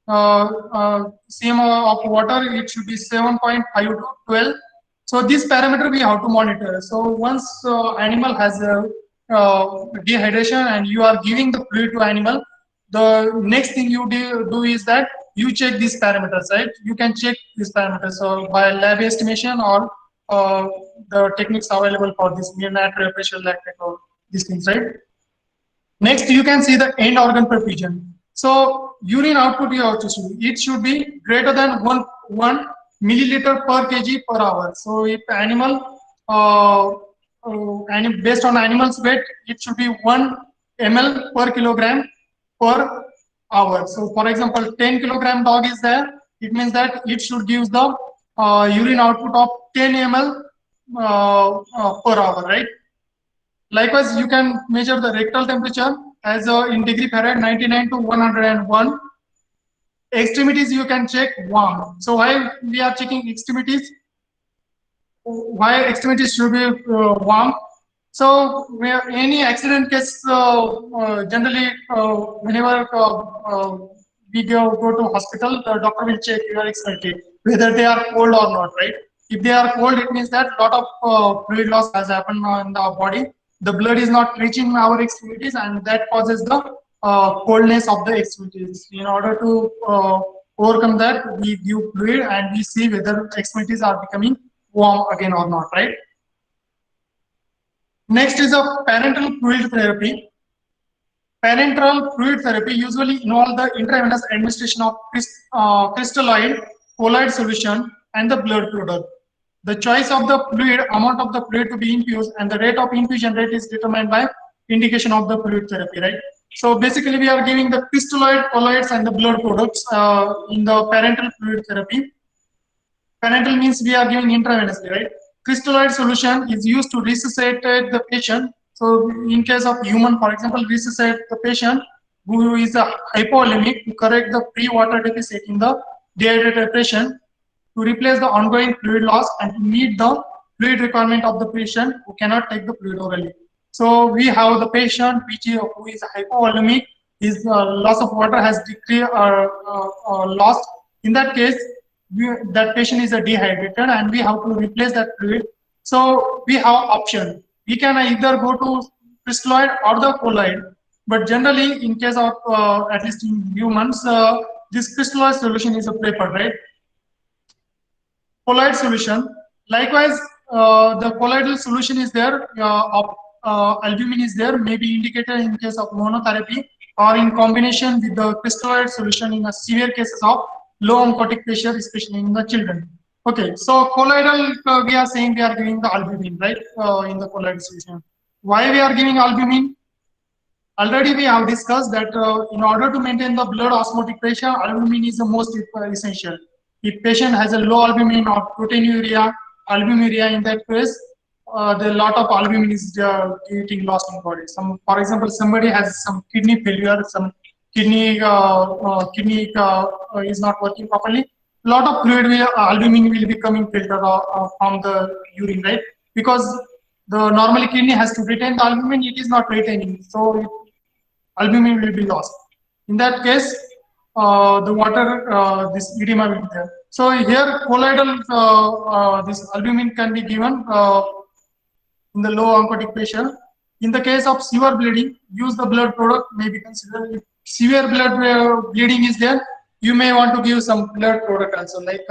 cm of water, it should be 7.5 to 12. So this parameter we have to monitor. So once animal has dehydration and you are giving the fluid to animal, the next thing you do is that you check these parameters, right? You can check these parameters so by lab estimation or the techniques available for this mean arterial pressure, lactate, or these things, right? Next, you can see the end organ perfusion. So urine output you have to see. It should be greater than 1 milliliter per kg per hour. So if animal based on animal's weight, it should be 1 ml per kilogram per hour. So for example, 10 kilogram dog is there, it means that it should give the urine output of 10 ml per hour, right? Likewise, you can measure the rectal temperature. as in degree farad 99 to 101. Extremities you can check warm. So why we are checking extremities? Why extremities should be warm? So where any accident case, generally whenever we go to hospital, the doctor will check your extremity whether they are cold or not, right? If they are cold, it means that lot of fluid loss has happened in the body. The blood is not reaching our extremities, and that causes the coldness of the extremities. In order to overcome that, we give fluid and we see whether extremities are becoming warm again or not, right? Next is a parenteral fluid therapy. Parenteral fluid therapy usually involves the intravenous administration of crystalloid, colloid solution, and the blood product. The choice of the fluid, amount of the fluid to be infused, and the rate of infusion rate is determined by indication of the fluid therapy, right? So basically, we are giving the crystalloid, colloids, and the blood products in the parenteral fluid therapy. Parenteral means we are giving intravenously, right? Crystalloid solution is used to resuscitate the patient. So in case of human, for example, resuscitate the patient who is a hypovolemic to correct the pre-water deficit in the dehydrated patient, to replace the ongoing fluid loss and to meet the fluid requirement of the patient who cannot take the fluid orally. So we have the patient who is hypovolemic, his loss of water has decreased lost. In that case, that patient is dehydrated and we have to replace that fluid. So we have option. We can either go to crystalloid or the colloid, but generally in case of at least in humans, this crystalloid solution is a preferred, right? Colloid solution. Likewise, the colloidal solution is there of albumin is there, may be indicated in case of monotherapy or in combination with the crystalloid solution in a severe cases of low oncotic pressure, especially in the children. Okay, so colloidal, we are saying we are giving the albumin, right, in the colloidal solution. Why we are giving albumin? Already we have discussed that in order to maintain the blood osmotic pressure, albumin is the most essential. If patient has a low albumin or proteinuria, albuminuria, in that case, the lot of albumin is getting lost in body. For example, somebody has some kidney failure, some kidney is not working properly. A lot of fluid albumin will be coming filtered from the urine, right? Because the normally kidney has to retain the albumin, it is not retaining, so albumin will be lost. In that case, the water, this edema will be there. So here, colloidal, this albumin can be given in the low oncotic patient. In the case of severe bleeding, use the blood product may be considered. If severe blood bleeding is there, you may want to give some blood product also, like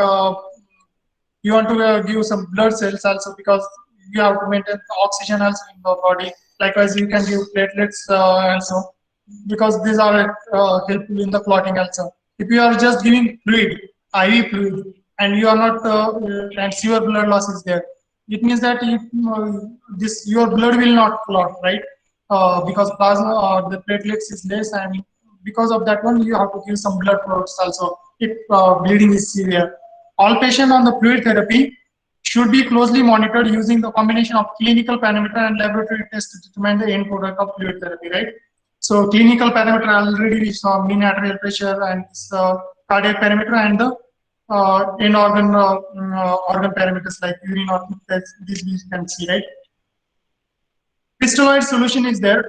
you want to give some blood cells also, because you have to maintain the oxygen also in the body. Likewise, you can give platelets also, because these are helpful in the clotting also. If you are just giving fluid, IV fluid, and you are not, and severe blood loss is there, it means that your blood will not clot, right? Because plasma or the platelets is less, and because of that one, you have to give some blood products also if bleeding is severe. All patients on the fluid therapy should be closely monitored using the combination of clinical parameter and laboratory tests to determine the end product of fluid therapy, right? So clinical parameter already we saw mean arterial pressure and cardiac parameter, and the end organ parameters like urine output test. This we can see, right? Crystalloid solution is there.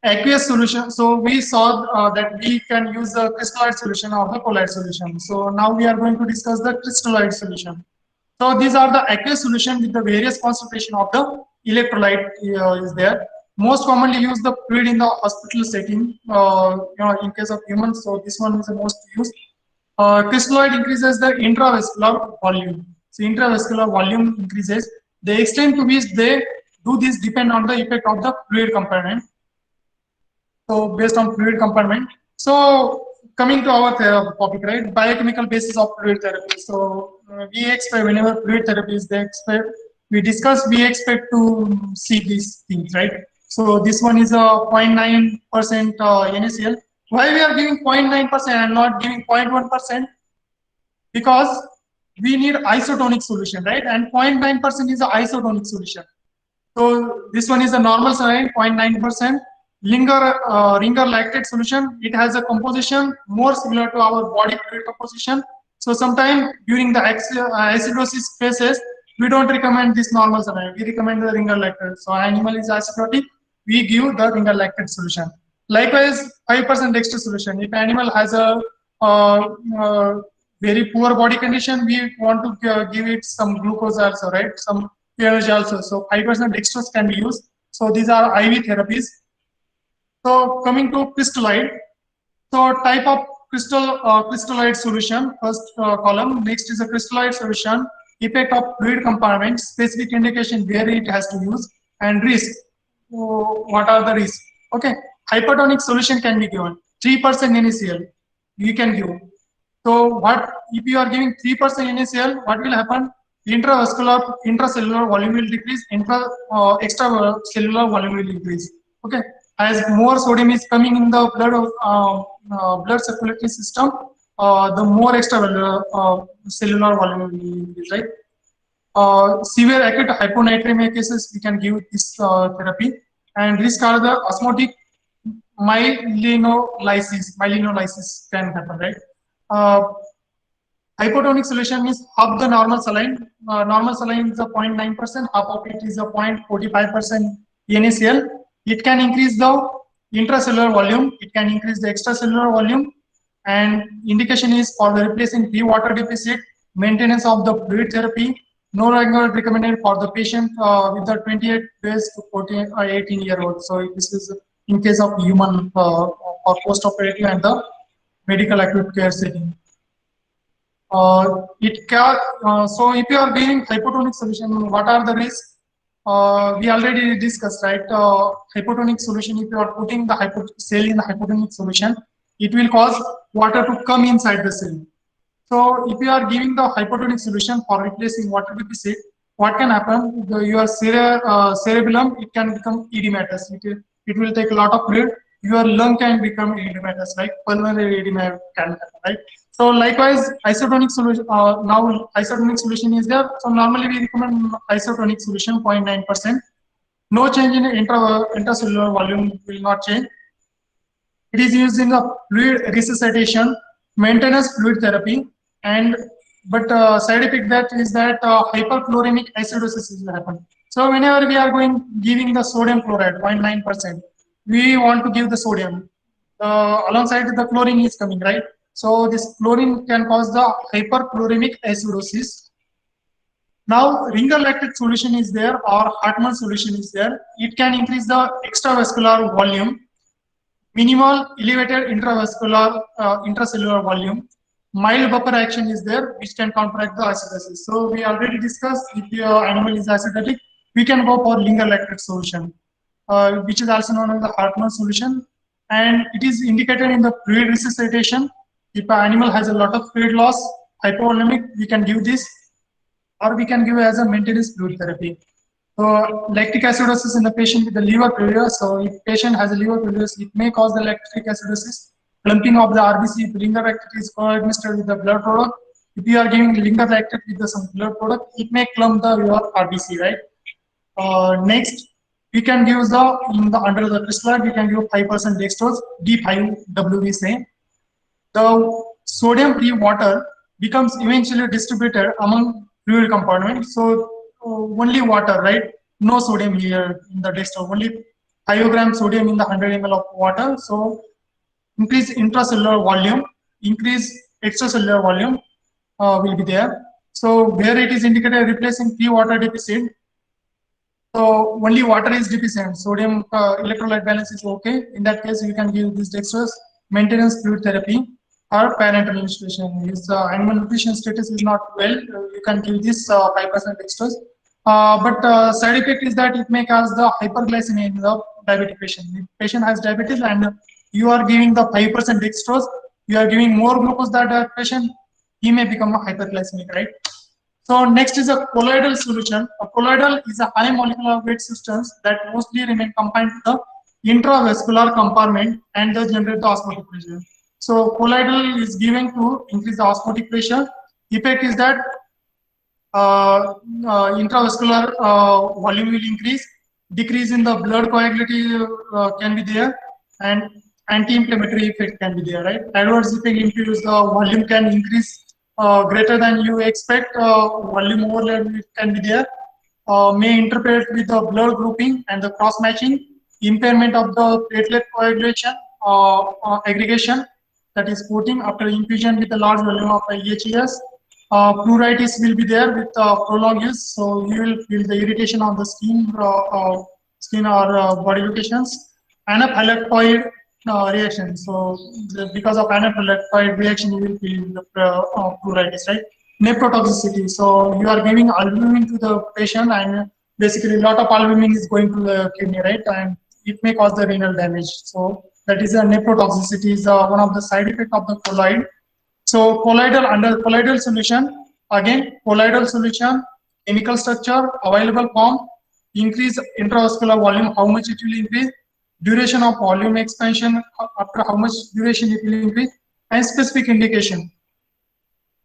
Aqueous solution. So we saw that we can use the crystalloid solution or the colloid solution. So now we are going to discuss the crystalloid solution. So these are the aqueous solution with the various concentration of the electrolyte is there. Most commonly used the fluid in the hospital setting, in case of humans. So this one is the most used. Crystalloid increases the intravascular volume. So intravascular volume increases. The extent to which they do this depend on the effect of the fluid component. So based on fluid compartment. So coming to our topic, right? Biochemical basis of fluid therapy. So we expect whenever fluid therapy is there, we expect to see these things, right? So this one is a 0.9% NaCl. Why we are giving 0.9% and not giving 0.1%? Because we need isotonic solution, right? And 0.9% is an isotonic solution. So this one is a normal saline, 0.9%. Ringer lactate solution, it has a composition more similar to our body fluid composition. So sometimes during the acidosis phases, we don't recommend this normal saline. We recommend the ringer lactate. So animal is acidotic, we give the ringer lactate solution. Likewise, 5% dextrose solution. If animal has a very poor body condition, we want to give it some glucose also, right? Some energy also. So 5% dextrose can be used. So these are IV therapies. So coming to crystallite. So type of crystallite solution, first column. Next is a crystallite solution. Effect of fluid compartment, specific indication where it has to use, and risk. So what are the risks? Okay, hypertonic solution can be given. 3% NaCl you can give. So what if you are giving 3% NaCl? What will happen? Intracellular volume will decrease. Extracellular volume will increase. Okay, as more sodium is coming in the blood circulatory system, the more extracellular cellular volume will increase, right? Severe acute hyponatremia cases, we can give this therapy. And risk are the osmotic myelinolysis. Myelinolysis can happen, right? Hypotonic solution is half the normal saline. Normal saline is a 0.9%, half of it is a 0.45% NaCl. It can increase the intracellular volume, it can increase the extracellular volume, and indication is for the replacing water deficit, maintenance of the fluid therapy, no longer recommended for the patient with the 28 days to 18-year-old. So this is in case of human or post-operative and the medical acute care setting. So if you are giving hypotonic solution, what are the risks? We already discussed, right? Hypotonic solution, if you are putting the cell in the hypotonic solution, it will cause water to come inside the cell. So if you are giving the hypotonic solution for replacing water deficit, what can happen? Your cerebellum, it can become edematous. It will take a lot of fluid. Your lung can become edematous, like pulmonary edema can happen, right? So likewise, isotonic solution, now isotonic solution is there. So normally we recommend isotonic solution 0.9%. No change in intracellular volume will not change. It is used in the fluid resuscitation, maintenance fluid therapy, but side effect that is that hyperchloremic acidosis will happen. So whenever we are giving the sodium chloride 0.9%, we want to give the sodium. Alongside the chlorine is coming, right? So this chlorine can cause the hyperchloremic acidosis. Now ringer lactate solution is there, or Hartmann solution is there. It can increase the extravascular volume, minimal elevated intracellular volume. Mild buffer action is there, which can counteract the acidosis. So we already discussed, if your animal is acidotic, we can go for ringer lactate solution, which is also known as the Hartmann solution. And it is indicated in the fluid resuscitation. If an animal has a lot of fluid loss, hypovolemic, we can give this, or we can give as a maintenance fluid therapy. So lactic acidosis in the patient with the liver failure. So if patient has a liver failure, it may cause the lactic acidosis. Clumping of the RBC, if ringer lactate is co-administered with the blood product. If you are giving ringer lactate with some blood product, it may clump your RBC, right? Next, we can give under the crystallite, we can give 5% dextrose, D5W we say. The sodium-free water becomes eventually distributed among fluid compartment. So only water, right? No sodium here in the dextrose, only 5 grams sodium in the 100 ml of water. So increase intracellular volume, increase extracellular volume will be there. So where it is indicated replacing water deficit, so only water is deficient, sodium electrolyte balance is okay. In that case, you can give this dextrose, maintenance fluid therapy, or parenteral administration. If the animal nutrition status is not well, you can give this 5% dextrose. But side effect is that it may cause the hyperglycemia in the diabetic patient. If patient has diabetes and you are giving the 5% dextrose, you are giving more glucose than that patient, he may become a hyperglycemic, right? So next is a colloidal solution. A colloidal is a high molecular weight substance that mostly remain confined to the intravascular compartment and thus generate the osmotic pressure. So colloidal is given to increase the osmotic pressure. Effect is that intravascular volume will increase, decrease in the blood coagulability can be there, and anti-inflammatory effect can be there, right? Adverse effect includes the volume can increase greater than you expect, volume overload can be there, may interfere with the blood grouping and the cross matching, impairment of the platelet coagulation, aggregation, that is coating after infusion with a large volume of EHES. Pruritus will be there with prolonged use, so you will feel the irritation on the skin or body locations. Anaphylactoid reaction. So because of anaphylactoid reaction, you will feel the pruritus, right? Nephrotoxicity. So you are giving albumin to the patient, and basically a lot of albumin is going to the kidney, right? And it may cause the renal damage. So that is a nephrotoxicity is one of the side effect of the colloid. So colloidal, under colloidal solution, again colloidal solution, chemical structure, available form, increase intravascular volume, how much it will increase, duration of volume expansion, after how much duration it will increase, and specific indication.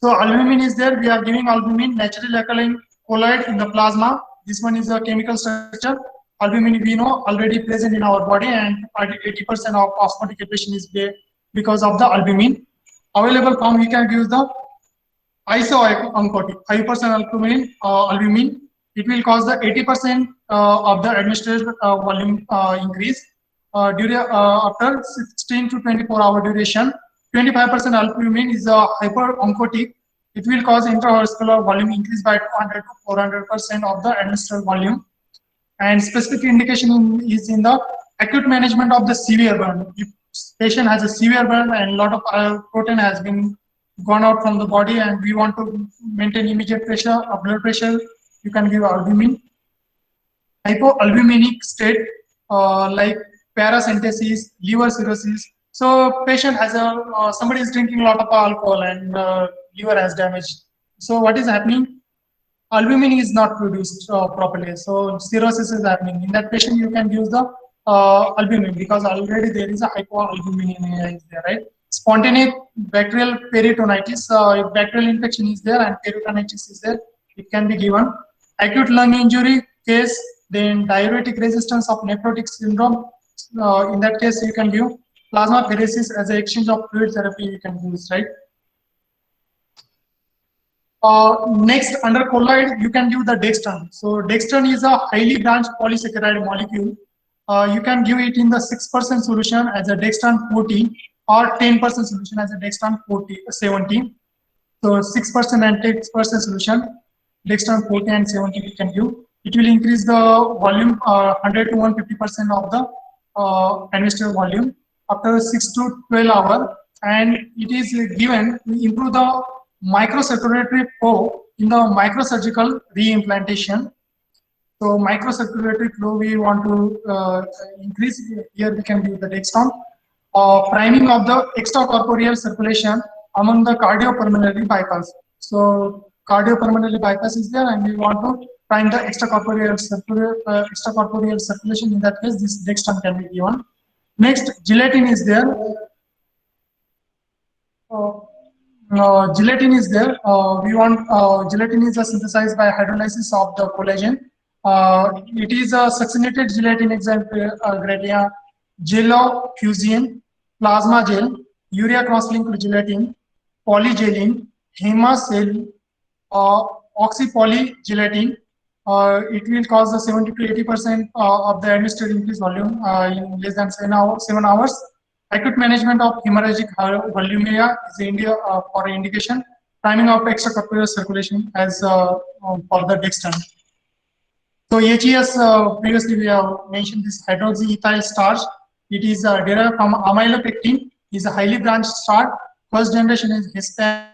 So albumin is there. We are giving albumin, naturally occurring colloid in the plasma. This one is a chemical structure. Albumin we know already present in our body, and 80% of osmotic equation is there because of the albumin. Available form we can use the isooncotic, 5% albumin. It will cause the 80% of the administered volume increase during after 16 to 24-hour duration. 25% albumin is a hyperoncotic. It will cause intravascular volume increase by 200 to 400% of the administered volume. And specific indication is in the acute management of the severe burn. If patient has a severe burn and a lot of protein has been gone out from the body, and we want to maintain immediate pressure or blood pressure, you can give albumin. Hypoalbuminic state like paracentesis, liver cirrhosis. So patient has a somebody is drinking a lot of alcohol and liver has damage. So what is happening? Albumin is not produced properly, so cirrhosis is happening. In that patient, you can use the albumin because already there is a hypoalbuminemia is there, right? Spontaneous bacterial peritonitis, if bacterial infection is there and peritonitis is there, it can be given. Acute lung injury case, then diuretic resistance of nephrotic syndrome. In that case, you can give plasmapheresis as an exchange of fluid therapy. You can use, right? Next, under colloid, you can give the dextran. So dextran is a highly branched polysaccharide molecule. You can give it in the 6% solution as a dextran 14 or 10% solution as a dextran 17. So 6% and 10% solution, dextran 14 and 17 you can give. It will increase the volume 100 to 150% of the administered volume after 6 to 12 hours, and it is given to improve the microcirculatory flow in the microsurgical reimplantation. So microcirculatory flow we want to increase. Here we can give the dextran. Priming of the extracorporeal circulation among the cardiopulmonary bypass. So cardiopulmonary bypass is there, and we want to prime the extracorporeal circulation. In that case, this dextran can be given. Next, gelatin is there. Gelatin is there. We want gelatin is synthesized by hydrolysis of the collagen. It is a succinated gelatin, example Gradia, Gelo-Fusian, plasma gel, urea cross-linked gelatin, polygelatin, hemacell, oxypolygelatin. It will cause the 70 to 80% of the administered increased volume in less than 7 hours. Acute management of hemorrhagic volumia is India for indication. Timing of extracorporeal circulation as for the dextran. So HES, previously we have mentioned this hydroxyethyl starch. It is derived from amylopectin. Is a highly branched starch. First generation is Hispan.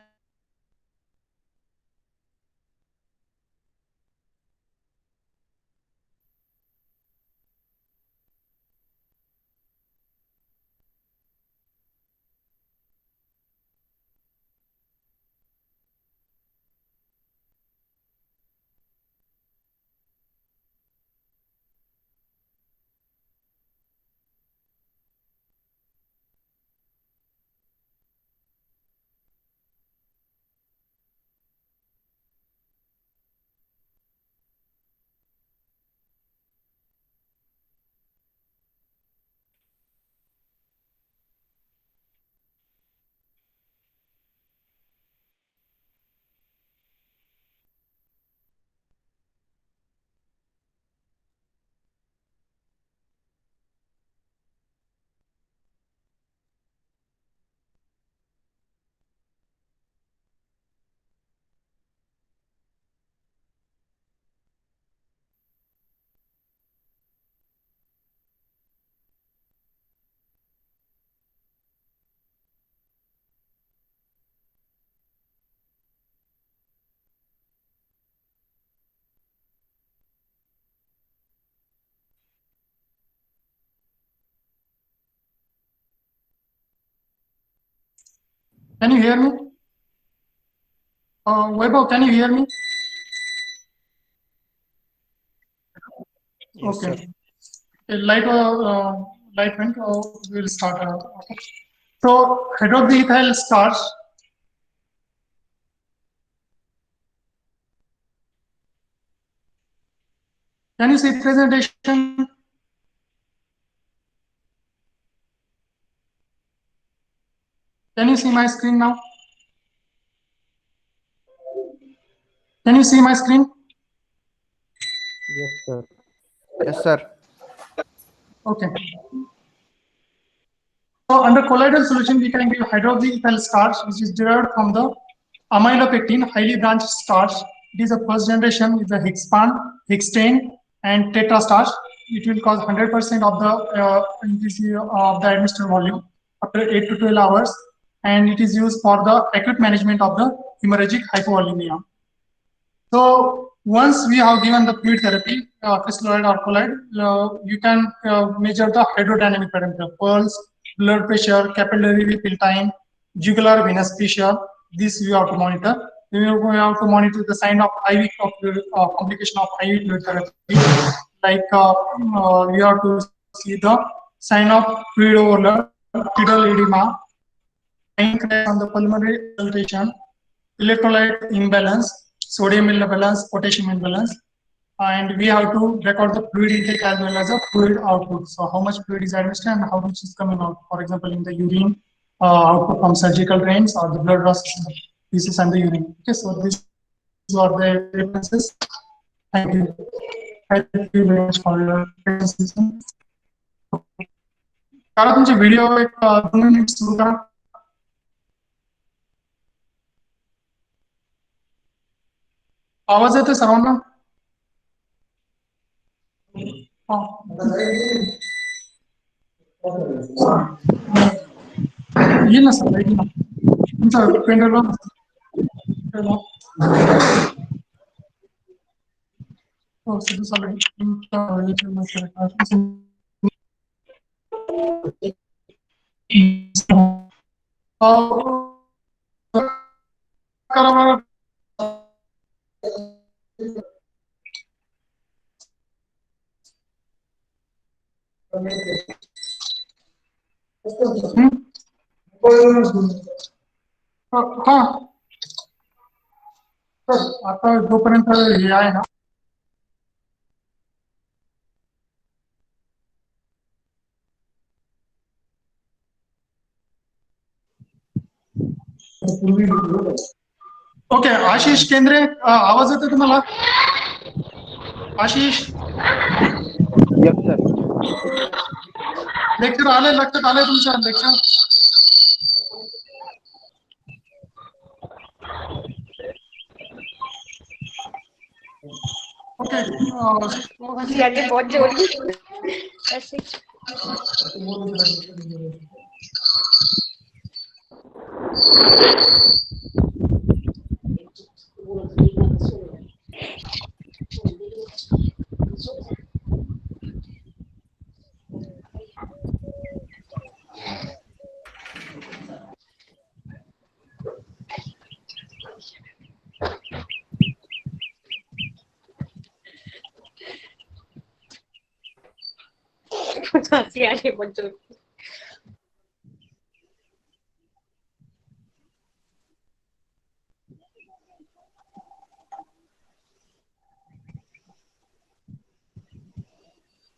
Can you hear me? Vaibhav, can you hear me? Yes, Okay. sir. A light went. We'll start. Okay. So hydroxyethyl starch. Can you see presentation? Can you see my screen now? Can you see my screen? Yes, sir. Yes, sir. Okay. So under colloidal solution, we can give hydroxyethyl starch, which is derived from the amylopectin, highly branched starch. It is a first generation with the hexpan, hexane, and tetra starch. It will cause 100% of the increase of the administered volume after 8 to 12 hours, and it is used for the acute management of the hemorrhagic hypovolemia. So once we have given the fluid therapy, crystalloid or colloid, you can measure the hydrodynamic parameter, pulse, blood pressure, capillary refill time, jugular venous pressure. This we have to monitor. We have to monitor the sign of IV complication of IV fluid therapy. Like we have to see the sign of fluid overload, tidal edema, increase on the pulmonary filtration, electrolyte imbalance, sodium imbalance, potassium imbalance, and we have to record the fluid intake as well as the fluid output. So how much fluid is administered and how much is coming out. For example, in the urine, output from surgical drains or the blood loss pieces and the urine. Okay, so these are the references. Thank you. Thank you very much for your attention. कारा तुमचे video एक 2 minute सुरू करा. आवाज येतोय सर्वांना? येईल ना सर, येईल ना. तुमचा पेंडर हो सर करा. हा सर आता जोपर्यंत हे आहे ना ओके. आशिष केंद्रे, आवाज येतो तुम्हाला? Ashish Yes, sir. लेक्चर आले, लक्षात आले तुमच्या लेक्चर? ओके. आगे बहुत जोड़ी ऐसे कुछ हंसी आ रही है बहुत जोड़ी.